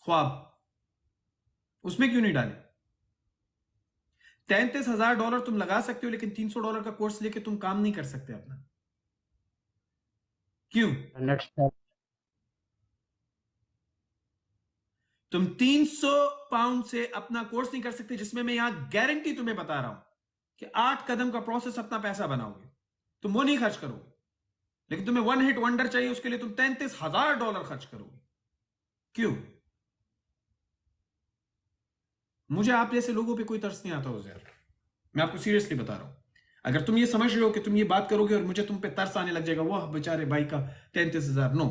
ख्वाब, उसमें क्यों नहीं डाले? $33,000 तुम लगा सकते हो, लेकिन $300 का कोर्स लेके तुम काम नहीं कर सकते अपना, क्यों? नेट तुम 300 पाउंड से अपना कोर्स नहीं कर सकते, जिसमें मैं यहां गारंटी तुम्हें बता रहा हूं कि 8 कदम का प्रोसेस अपना पैसा बनाओगे, तुम वो नहीं खर्च करोगे। लेकिन तुम्हें वन हिट वंडर चाहिए, उसके लिए तुम $33,000 खर्च करोगे, क्यों? मुझे आप जैसे लोगों पे कोई तरस नहीं आता उज़ैर, मैं आपको सीरियसली बता रहा हूं। अगर तुम ये समझ रहे हो कि तुम ये बात करोगे और मुझे तुम पे तरस आने लग जाएगा, वाह बेचारे भाई का 33,000, नो,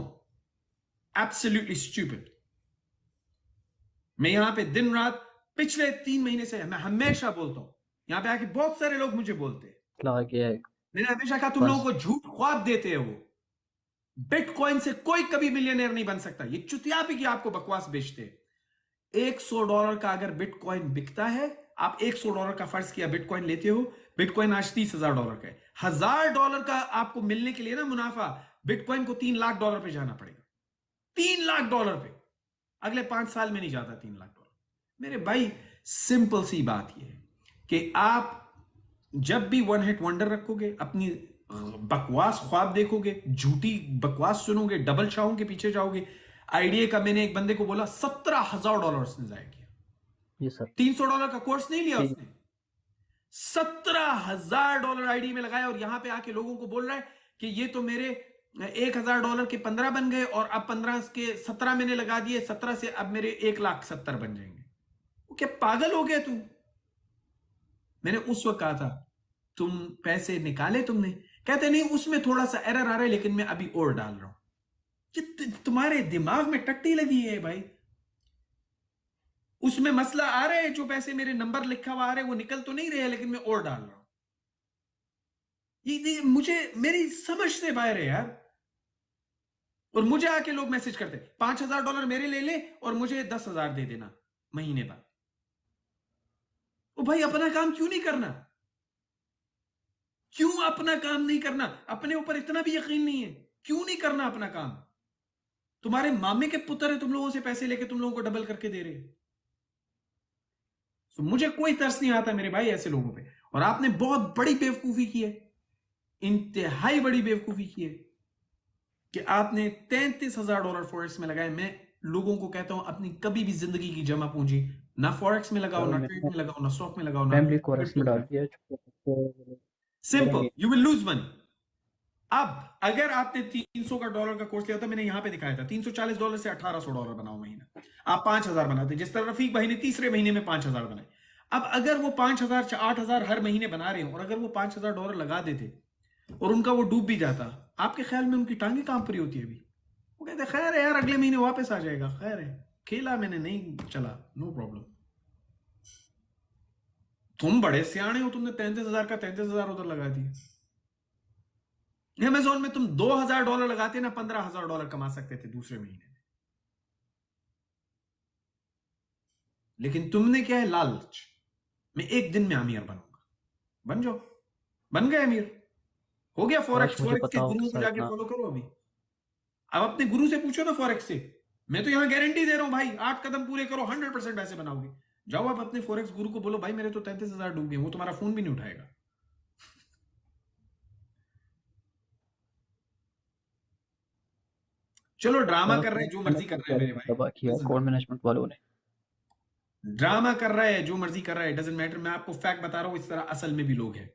एब्सोल्युटली स्टूपिड। मैं यहां पे दिन रात पिछले 3 महीने से मैं हमेशा बोलता हूं, यहां पे आके बहुत सारे लोग मुझे बोलते हैं, लगा गया है। मैंने हमेशा कहा तुम लोगों को झूठ ख्वाब देते हो, बिटकॉइन से कोई कभी मिलियनेयर नहीं बन सकता, ये चुतिया भी कि आपको बकवास बेचते हैं। $100 का अगर बिटकॉइन बिकता है, आप $100 का फर्ज किया बिटकॉइन लेते हो, बिटकॉइन आज $30,000 का है। $1,000 का आपको मिलने के लिए ना मुनाफा, बिटकॉइन को $3 लाख पे जाना पड़ेगा, $3 लाख पे। अगले 5 साल में नहीं जाता $3 लाख। मेरे भाई सिंपल सी बात यह है कि आप जब भी वन हिट वंडर रखोगे, अपनी बकवास ख्वाब देखोगे, झूठी बकवास सुनोगे, डबल छाओं के पीछे जाओगे। आईडीए का मैंने एक बंदे को बोला, $17,000 उसने जाया किया। जी सर, $300 का कोर्स नहीं लिया उसने, $17,000 आईडी में लगाया, और यहां पे आके लोगों को बोल रहा है कि ये तो मेरे $1,000 के 15 बन गए, और अब 15 के 17 मैंने लगा दिए, 17 से अब मेरे 1,70,000 बन जाएंगे। वो क्या पागल हो गया तू? मैंने उस वक्त कहा था तुम पैसे निकाले तुमने, कहते नहीं उसमें थोड़ा सा एरर आ रहा है, लेकिन मैं अभी और डाल रहा हूं। तुम्हारे दिमाग में टट्टी लगी है भाई, उसमें मसला आ रहा है, जो पैसे मेरे नंबर लिखा हुआ आ रहे हैं वो निकल तो नहीं रहे, लेकिन मैं और डाल रहा हूं। ये मुझे मेरी समझ से बाहर है यार। और मुझे आके लोग मैसेज करते, $5,000 मेरे ले ले और मुझे 10,000 दे देना महीने बाद। ओ भाई, अपना काम क्यों नहीं करना? क्यों अपना काम नहीं करना? अपने ऊपर इतना भी यकीन नहीं है, क्यों नहीं करना अपना काम? तुम्हारे मामे के पुत्र है, तुम लोगों से पैसे लेके तुम लोगों को डबल करके दे रहे हैं। मुझे कोई तरस नहीं आता मेरे भाई ऐसे लोगों पे, और आपने बहुत बड़ी बेवकूफी की है। इंतहाई बड़ी बेवकूफी की है कि आपने $33,000 फॉरेक्स में लगाए। मैं लोगों को कहता हूं अपनी कभी भी जिंदगी की जमा पूंजी ना फॉरेक्स में लगाओ, सर ना मैंने ट्रेड में लगाओ, ना स्टॉक में लगाओ, ना फैमिली को रस क्रिप्टो में में डाल लगाओ। दिया है, तो सिंपल, मेरा यू विल लूज मनी। अब अगर आपने $300 का कोर्स लिया था, मैंने यहां पे दिखाया था $340 से $1,800 बनाओ महीना, आप 5,000 बनाते, जिस तरह रफीक भाई ने तीसरे महीने में 5,000 बनाए। अब अगर वो 5,000 8,000 हर महीने बना रहे हो और अगर वो $5,000 लगा देते और उनका वो डूब भी जाता, आपके ख्याल में उनकी टांगे कहां पर होती है अभी? वो कहते खैर है यार, अगले महीने वापस आ जाएगा, खैर है, खेला मैंने, नहीं चला, नो प्रॉब्लम। तुम बड़े सियाने हो, तुमने 33,000 का 33,000 उधर लगा दिया। अमेज़न में तुम $2,000 लगाते ना, $15,000 कमा सकते थे दूसरे महीने में। लेकिन तुमने क्या है, लालच, मैं एक दिन में अमीर बनूंगा। बन जाओ, बन गए अमीर, हो गया। काश फॉरेक्स मुझे फॉरेक्स के पता हो गुरुओं को सर जाके इतना। फॉलो करो अभी। अब अपने गुरु से पूछो ना फॉरेक्स से, मैं तो यहां गारंटी दे रहा हूं भाई, 8 कदम पूरे करो, 100% पैसे बनाओगे। जाओ आप अपने फॉरेक्स गुरु को बोलो भाई मेरे तो 33,000 डूब गए, वो तुम्हारा फोन भी नहीं उठाएगा। चलो ड्रामा सर कर रहे अपने हैं, जो मैंने मर्जी कर अपने रहे हैं चेहरे मेरे पर भाई, दबा किया डजंट कॉल मैटर। मैनेजमेंट वालों ने। ड्रामा कर रहा है, जो मर्जी कर रहा है, डजंट मैटर। मैं आपको फैक्ट बता रहा हूं, इस तरह असल में भी लोग हैं।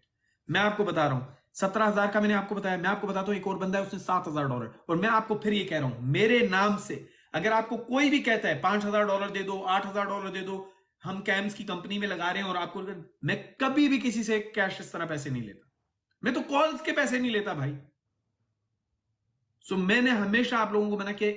मैं आपको बता रहा हूं 17,000 का मैंने आपको बताया। मैं आपको बताता हूं एक और बंदा है, उसने $7,000। और मैं आपको फिर ये कह रहा हूं, मेरे नाम से अगर आपको कोई भी कहता है $5,000 दे दो, $8,000 दे दो, हम कैम्स की कंपनी में लगा रहे हैं और आपको, मैं कभी भी किसी से कैश इस तरह पैसे नहीं लेता। मैं तो कॉल्स के पैसे नहीं लेता भाई। सो मैंने हमेशा आप लोगों को मना किया।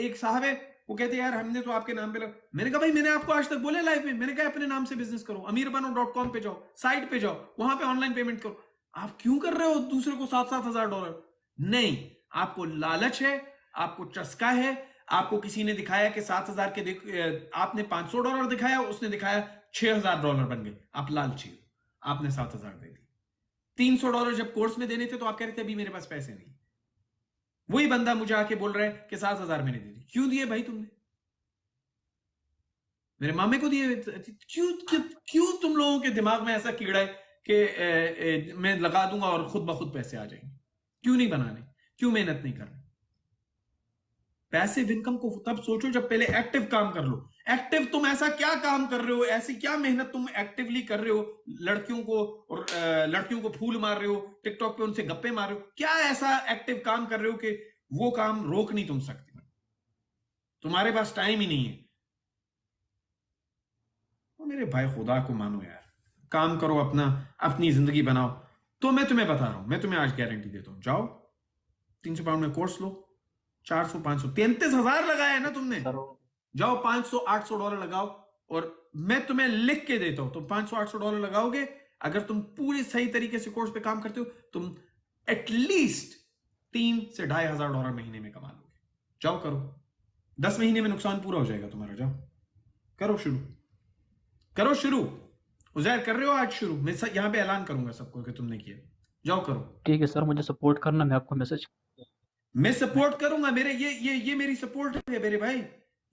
एक साहब है, वो कहते यार हमने तो आपके नाम पे मैंने कहा भाई मैंने आपको आज तक बोले लाइफ में, मैंने कहा अपने नाम से बिजनेस करो, amirbano.com पे जाओ, साइट पे जाओ, वहां पे ऑनलाइन पेमेंट करो। आप क्यों कर रहे हो दूसरे को $7,000? नहीं, आपको लालच है, आपको चस्का है, आपको किसी ने दिखाया कि 7,000 के आपने $500 दिखाया, उसने दिखाया $6,000 बन गए, आप लालची हो, आपने 7,000 दे दी। $300 जब कोर्स में देने थे तो आप कह रहे थे अभी मेरे पास पैसे नहीं। वही बंदा मुझे आके बोल रहा है कि 7,000 मैंने दे दी। क्यों दिए भाई तुमने? मेरे मामे को दिए। क्यों क्यों क्यों तुम लोगों के दिमाग में ऐसा कीड़ा है कि मैं लगा दूंगा और खुद ब खुद पैसे आ जाएंगे? क्यों नहीं बनाने? क्यों मेहनत नहीं करनी? पैसिव इनकम को तब सोचो जब पहले एक्टिव काम कर लो। एक्टिव तुम ऐसा क्या काम कर रहे हो, ऐसी क्या मेहनत तुम एक्टिवली कर रहे हो? लड़कियों को और लड़कियों को फूल मार रहे हो, टिकटॉक पे उनसे गप्पे मार रहे हो, क्या ऐसा एक्टिव काम कर रहे हो कि वो काम रोक नहीं तुम सकते? तुम्हारे पास टाइम ही नहीं है। तो मेरे भाई खुदा को मानो यार, काम करो अपना, अपनी जिंदगी बनाओ। तो मैं तुम्हें बता रहा हूं, मैं तुम्हें आज गारंटी देता हूं, जाओ 300 पाउंड में कोर्स लो, 400 500 33,000 लगाया है ना तुमने, सर जाओ $500 800 लगाओ। और मैं तुम्हें लिख के देता हूं, तुम $500 800 लगाओगे, अगर तुम पूरी सही तरीके से कोर्स पे काम करते हो, तुम एटलीस्ट $3,000 से $2,500 महीने में कमा लोगे। जाओ करो, 10 महीने में नुकसान पूरा हो जाएगा तुम्हारा। जाओ करो शुरू, करो शुरू। उजैर कर रहे हो आज शुरू? मैं यहां पे ऐलान करूंगा सबको कि तुमने किया। जाओ करो। ठीक है सर, मुझे सपोर्ट करना, मैं आपको मैसेज। मैं सपोर्ट करूंगा, मेरे ये मेरी सपोर्ट है मेरे भाई।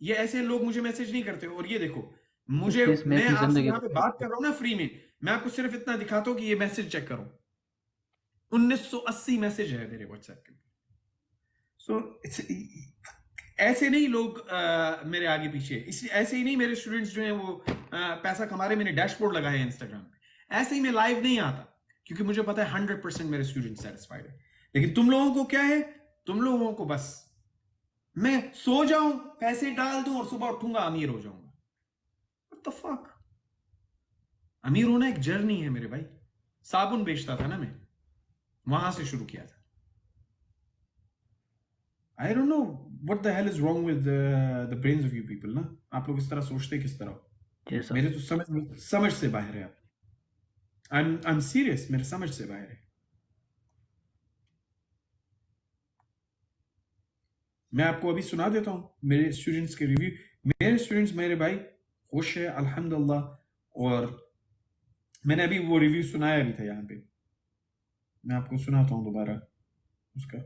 ये ऐसे लोग मुझे मैसेज नहीं करते। और ये देखो, मुझे, प्लीज मैं मैं अपनी आपसे जिंदगी यहां पे बात कर रहा हूं ना फ्री में, मैं आपको सिर्फ इतना दिखाता हूं कि ये मैसेज चेक करो, 1980 मैसेज है मेरे व्हाट्सएप के। सो ऐसे नहीं लोग मेरे आगे पीछे, ऐसे ही नहीं मेरे स्टूडेंट्स जो हैं वो पैसा कमा रहे, मैंने डैशबोर्ड लगाए हैं इंस्टाग्राम पे। ऐसे ही मैं लाइव नहीं आता, क्योंकि मुझे पता है 100% मेरे स्टूडेंट सेटिस्फाइड है। लेकिन तुम लोगों को क्या है, तुम लोगों को बस मैं सो जाऊं, पैसे डाल दूं और सुबह उठूंगा अमीर हो जाऊंगा। What the fuck? अमीर होना एक जर्नी है मेरे भाई। साबुन बेचता था ना मैं, वहां से शुरू किया था। I don't know what the hell is wrong with the brains of you people ना। आप लोग इस तरह सोचते किस तरह हो? जी सर। मेरे तो समझ से बाहर है आप। I'm serious, मेरे समझ से बाहर है। मैं आपको अभी सुना देता हूं मेरे स्टूडेंट्स के रिव्यू। मेरे स्टूडेंट्स मेरे भाई खुश है अल्हम्दुलिल्लाह। और मैंने अभी वो रिव्यू सुनाया भी था यहाँ पे, मैं आपको सुनाता हूँ दोबारा उसका।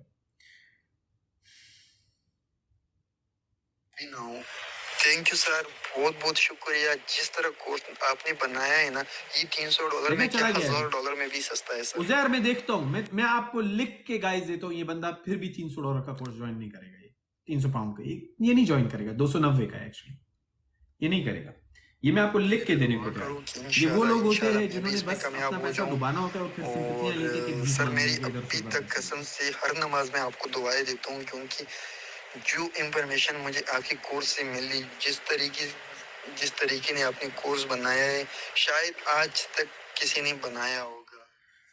भी ना हो, थैंक यू सर, बहुत बहुत शुक्रिया। जिस तरह कोर्स आपने बनाया है ना, ये $300 में क्या $1000 में भी सस्ता है सर। उजैर मैं देखता हूँ, मैं आपको लिख के गाइस देता हूँ, ये बंदा फिर भी $300 का कोर्स ज्वाइन नहीं करेगा। ये 300 पाउंड का ये नहीं ज्वाइन करेगा। 290 का एक्चुअली ये नहीं करेगा। ये मैं आपको लिख के देने को तैयार। ये वो लोग होते हैं जिन्होंने बस अपना पैसा डुबाना होता है और फिर सिंपथियां लेके कि भीख सर मांगने मेरी के इधर अभी से तक कसम से हर नमाज में आपको दुआएं देता हूँ, क्योंकि जो इंफॉर्मेशन मुझे आपके कोर्स से मिली, जिस तरीके ने आपने कोर्स बनाया है, शायद आज तक किसी ने बनाया होगा।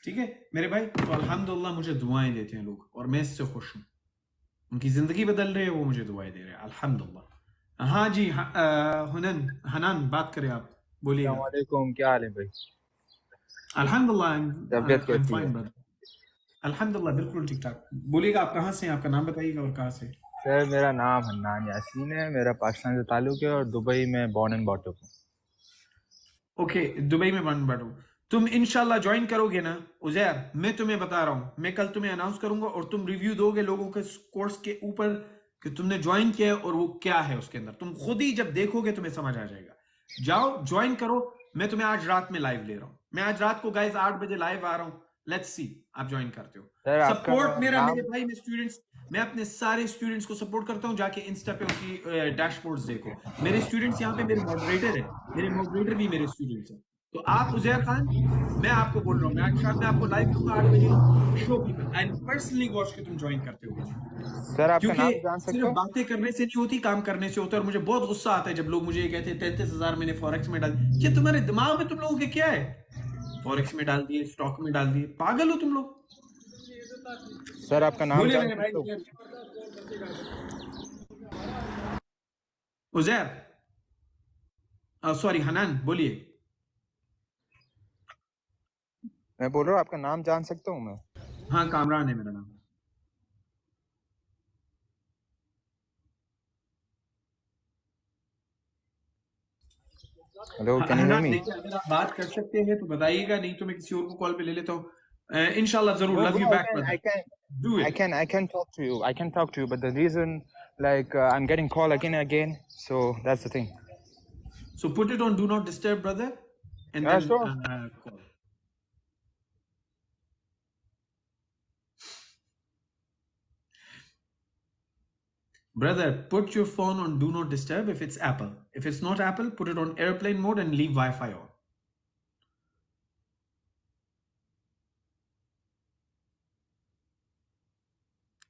ठीक है मेरे भाई, तो अल्हम्दुलिल्लाह मुझे दुआएं देते हैं लोग और मैं इससे खुश हूँ। उनकी जिंदगी बदल रही है, वो मुझे दुआएं दे रहे हैं, अल्हम्दुलिल्लाह। हाँ जी, हनन बात करें आप, बोलिए। अस्सलाम वालेकुम, क्या हाल है भाई? अल्हम्दुलिल्लाह तबीयत I'm कैसी है? fine brother। अल्हम्दुलिल्लाह बिल्कुल ठीक ठाक। बोलिएगा आप कहाँ से हैं, आपका नाम बताइएगा और कहाँ से। सर मेरा नाम हन्नान यासीन है, मेरा पाकिस्तान से ताल्लुक है और दुबई में बॉर्न एंड बॉटअप हूँ। ओके, दुबई में बन बैठो। तुम इंशाल्लाह ज्वाइन करोगे ना उजैर, मैं तुम्हें बता रहा हूँ, मैं कल तुम्हें अनाउंस करूंगा और तुम रिव्यू दोगे लोगों के कोर्स के ऊपर कि तुमने ज्वाइन किया है और वो क्या है उसके अंदर। तुम खुद ही जब देखोगे तुम्हें समझ आ जाएगा। जाओ ज्वाइन करो। मैं तुम्हें आज रात में लाइव ले रहा हूँ। मैं आज रात को गाइस 8 बजे लाइव आ रहा हूँ। लेट्स सी आप ज्वाइन करते हो। सर आपका सपोर्ट मेरा, नाम? मेरे भाई, मैं स्टूडेंट्स, मैं अपने सारे स्टूडेंट्स को सपोर्ट करता हूँ। जाके इंस्टा पे उनकी डैशबोर्ड्स देखो। मेरे स्टूडेंट्स यहाँ पे मेरे मॉडरेटर है, मेरे मॉडरेटर भी मेरे स्टूडेंट्स हैं। तो आप उजैर खान, मैं आपको बोल रहा हूँ, मैं आज शाम में आपको लाइव दूंगा 8 बजे। Show people and personally watch के तुम ज्वाइन करते हो। सर आपका नाम क्योंकि जान सकता सिर्फ हूँ? बातें करने से नहीं होती, काम करने से होता है। और मुझे बहुत गुस्सा आता है जब लोग मुझे ये कहते हैं 33,000 मैंने फॉरेक्स में डाल। ये तुम्हारे दिमाग में तुम लोगों के क्या है? फॉरेक्स में डाल दिए, स्टॉक में डाल दिए, पागल हो तुम लोग। सर आपका नाम बोलिए जान मेरे भाई। सकता हूँ? उजैर, सॉरी हनान, बोलिए। मैं बोल रहा हूँ आपका नाम जान सकता हूँ मैं? हाँ, कामरान है मेरा नाम। Hello, can you hear me? देखिए अगर आप बात कर सकते हैं तो बताइएगा, नहीं तो मैं किसी और को कॉल पे ले लेता हूँ। इंशाल्लाह जरूर। Love you back brother. Do it. I can talk to you. I can talk to you, but the reason, like, I'm getting call again and again, so that's the thing. So put it on do not disturb, brother, and Yeah, then sure. call. Brother, put your phone on do not disturb if it's Apple. If it's not Apple, put it on airplane mode and leave Wi-Fi on.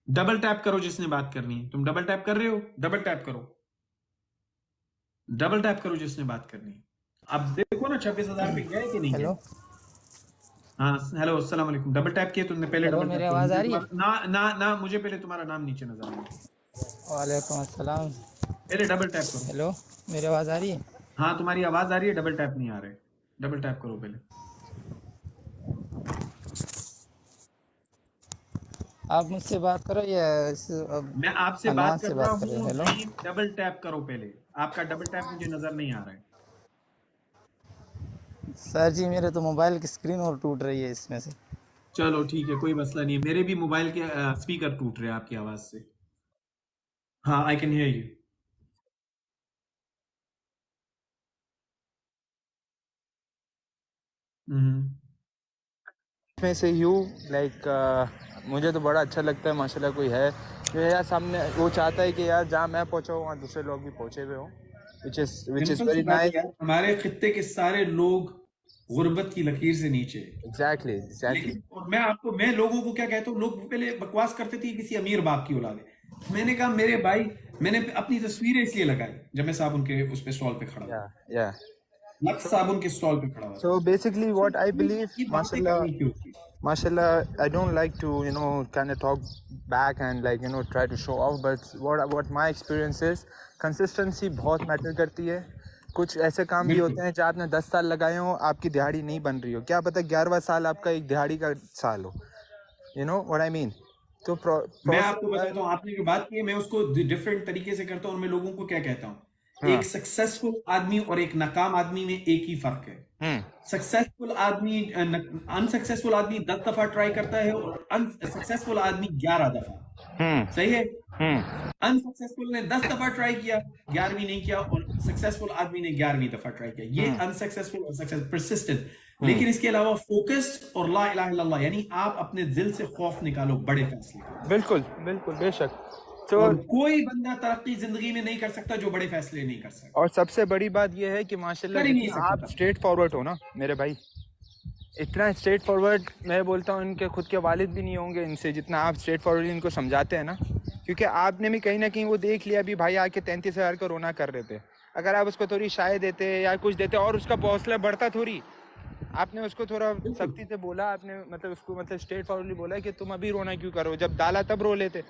Double tap करो जिसने बात करनी है। तुम double tap कर रहे हो, double tap करो। डबल टैप करो जिसने बात करनी है। अब देखो ना 26,000 पे गया है कि नहीं? हेलो, हाँ हेलो, अस्सलाम वालेकुम। डबल टैप किया तुमने, पहले हेलो, डबल मेरी टैप आवाज करो। आ रही है? ना ना ना, मुझे पहले तुम्हारा नाम नीचे नजर आ रहा है। वालेकुम अस्सलाम। पहले डबल टैप करो। हेलो, मेरी आवाज आ रही है? हाँ तुम्हारी आवाज आ रही है, डबल टैप नहीं आ रहा है। डबल टैप करो पहले। आप मुझसे बात करो या मैं आपसे हनान बात से कर रहा बात कर रहे हूँ। हो? हेलो, डबल टैप करो पहले। आपका डबल टैप मुझे नजर नहीं आ रहा है। सर जी मेरे तो मोबाइल की स्क्रीन और टूट रही है इसमें से। चलो ठीक है, कोई मसला नहीं है। मेरे भी मोबाइल के स्पीकर टूट रहे हैं आपकी आवाज से। हाँ, आई कैन हियर यू। में से यू लाइक मुझे तो बड़ा अच्छा लगता है माशाल्लाह। कोई है जो यार सामने वो चाहता है कि यार जहाँ मैं पहुंचा हूँ वहाँ दूसरे लोग भी पहुंचे हुए हों, which is सिंपल very सी बात है nice. यार, हमारे खित्ते के सारे लोग गुर्बत की लकीर से नीचे हैं। Exactly. लेकिन और मैं लोगों को क्या कहता हूँ, लोग पहले बकवास करते थे किसी अमीर बाप की औलाद है। मैंने कहा मेरे भाई, मैंने अपनी तस्वीरें इसलिए लगाई जब मैं साबुन के उस पे स्टॉल पे खड़ा Yeah, yeah. लक्स साबुन के स्टॉल पे खड़ा हुआ। So basically what I believe, ये बातें करनी क्यों थी? mashallah, I don't like to, kind of talk back and like, try to show off, but what my experience is, consistency बहुत मैटर करती है। कुछ ऐसे काम भी होते हैं जहाँ आपने 10 साल लगाए हो, आपकी दिहाड़ी नहीं बन रही हो, क्या पता 11वां साल आपका एक दिहाड़ी का साल हो। You know what I mean? तो मैं आपको बताता हूँ, आपने जो बात की है मैं उसको डिफरेंट तरीके से करता हूँ और मैं लोगों को क्या कहता हूँ, एक सक्सेसफुल आदमी और एक नाकाम आदमी में एक ही फर्क है। सक्सेसफुल आदमी, अनसक्सेसफुल आदमी 10 दफा ट्राई करता है और अनसक्सेसफुल आदमी 11 दफा। सही है। हम्म अनसक्सेसफुल ने 10 दफा ट्राई किया, 11वीं नहीं किया, और सक्सेसफुल आदमी ने 11वीं दफा ट्राई किया। ये अनसक्सेसफुल और सक्सेस, परसिस्टेंट। लेकिन इसके अलावा फोकस्ड और ला इलाहा इल्लल्लाह, यानी आप अपने दिल से खौफ निकालो, बड़े फैसले करो। बिल्कुल बिल्कुल बेशक। तो और कोई बंदा तरक्की जिंदगी में नहीं कर सकता जो बड़े फैसले नहीं कर सकता। और सबसे बड़ी बात यह है कि माशाल्लाह कर ही नहीं जितना आप सकता। स्ट्रेट फॉरवर्ड हो ना मेरे भाई, इतना स्ट्रेट फॉरवर्ड मैं बोलता हूँ इनके खुद के वालिद भी नहीं होंगे इनसे, जितना आप स्ट्रेट फॉरवर्ड इनको समझाते हैं ना। क्योंकि आपने भी कहीं ना कहीं वो देख लिया, अभी भाई आके 33,000 का रोना कर रहे थे, अगर आप उसको थोड़ी शाय देते या कुछ देते और उसका हौसला बढ़ता थोड़ी। आपने उसको थोड़ा सख्ती से बोला, आपने मतलब उसको मतलब स्ट्रेट फॉरवर्डली बोला कि तुम अभी रोना क्यों करो, जब डाला तब रो लेते।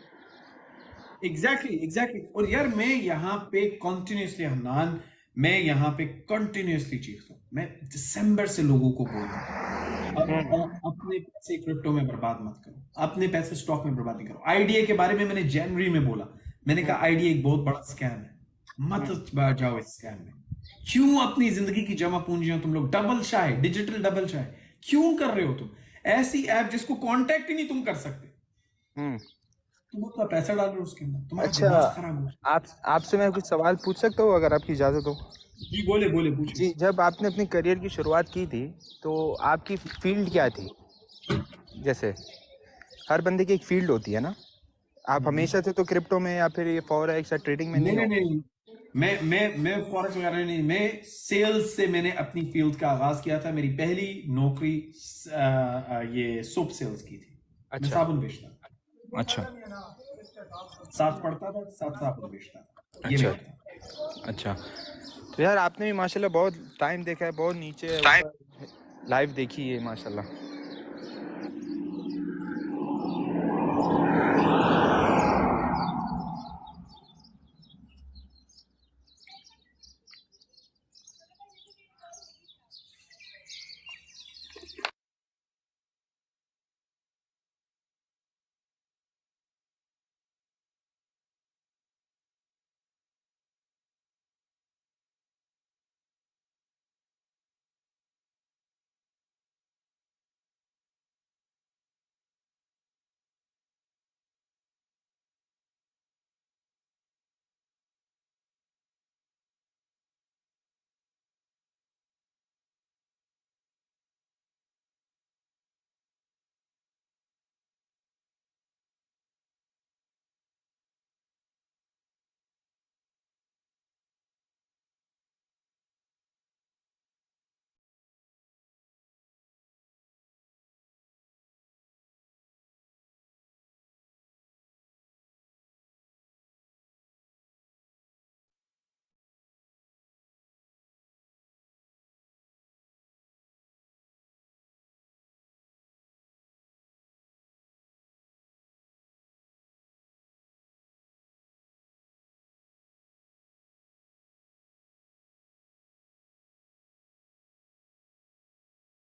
एग्जैक्टली। और यार मैं यहाँ पे कॉन्टिन्यूसली हन्नान, मैं यहाँ पे कंटिन्यूसली चीखता हूँ। मैं दिसंबर से लोगों को बोल रहा हूँ, अपने पैसे क्रिप्टो में बर्बाद मत करो, अपने पैसे स्टॉक में बर्बाद नहीं करो। आईडीए के बारे में मैंने जनवरी में बोला, मैंने कहा आईडीए एक बहुत बड़ा स्कैम है, मत जाओ इस स्कैम में। क्यों अपनी जिंदगी की जमा पूंजियां तुम लोग डबल शाय, डिजिटल डबल शाय क्यों कर रहे हो? तुम ऐसी ऐप जिसको कांटेक्ट ही नहीं तुम कर सकते, तुम अपना पैसा डाल रहे हो उसके अंदर, तुम्हारा दिमाग खराब हो। आपसे मैं कुछ सवाल पूछ सकता हूँ अगर आपकी इजाजत हो? जी बोले पूछिए। जी, जब आपने अपनी करियर की शुरुआत की थी तो आपकी फील्ड क्या थी? जैसे हर बंदे की एक फील्ड होती है ना, आप हमेशा से तो क्रिप्टो में या फिर ये फॉरेक्स या ट्रेडिंग में नहीं, मैं फॉरेक्स वगैरह नहीं, मैं सेल्स से मैंने अपनी फील्ड का आगाज किया था। मेरी पहली नौकरी ये सोप सेल्स की थी। मैं साबुन बेचता था। अच्छा, साथ पढ़ता था, साथ साबुन बेचता था। ये अच्छा मेरा था। अच्छा। तो यार आपने भी माशाल्लाह बहुत टाइम देखा है, बहुत नीचे लाइव देखी है माशाल्लाह।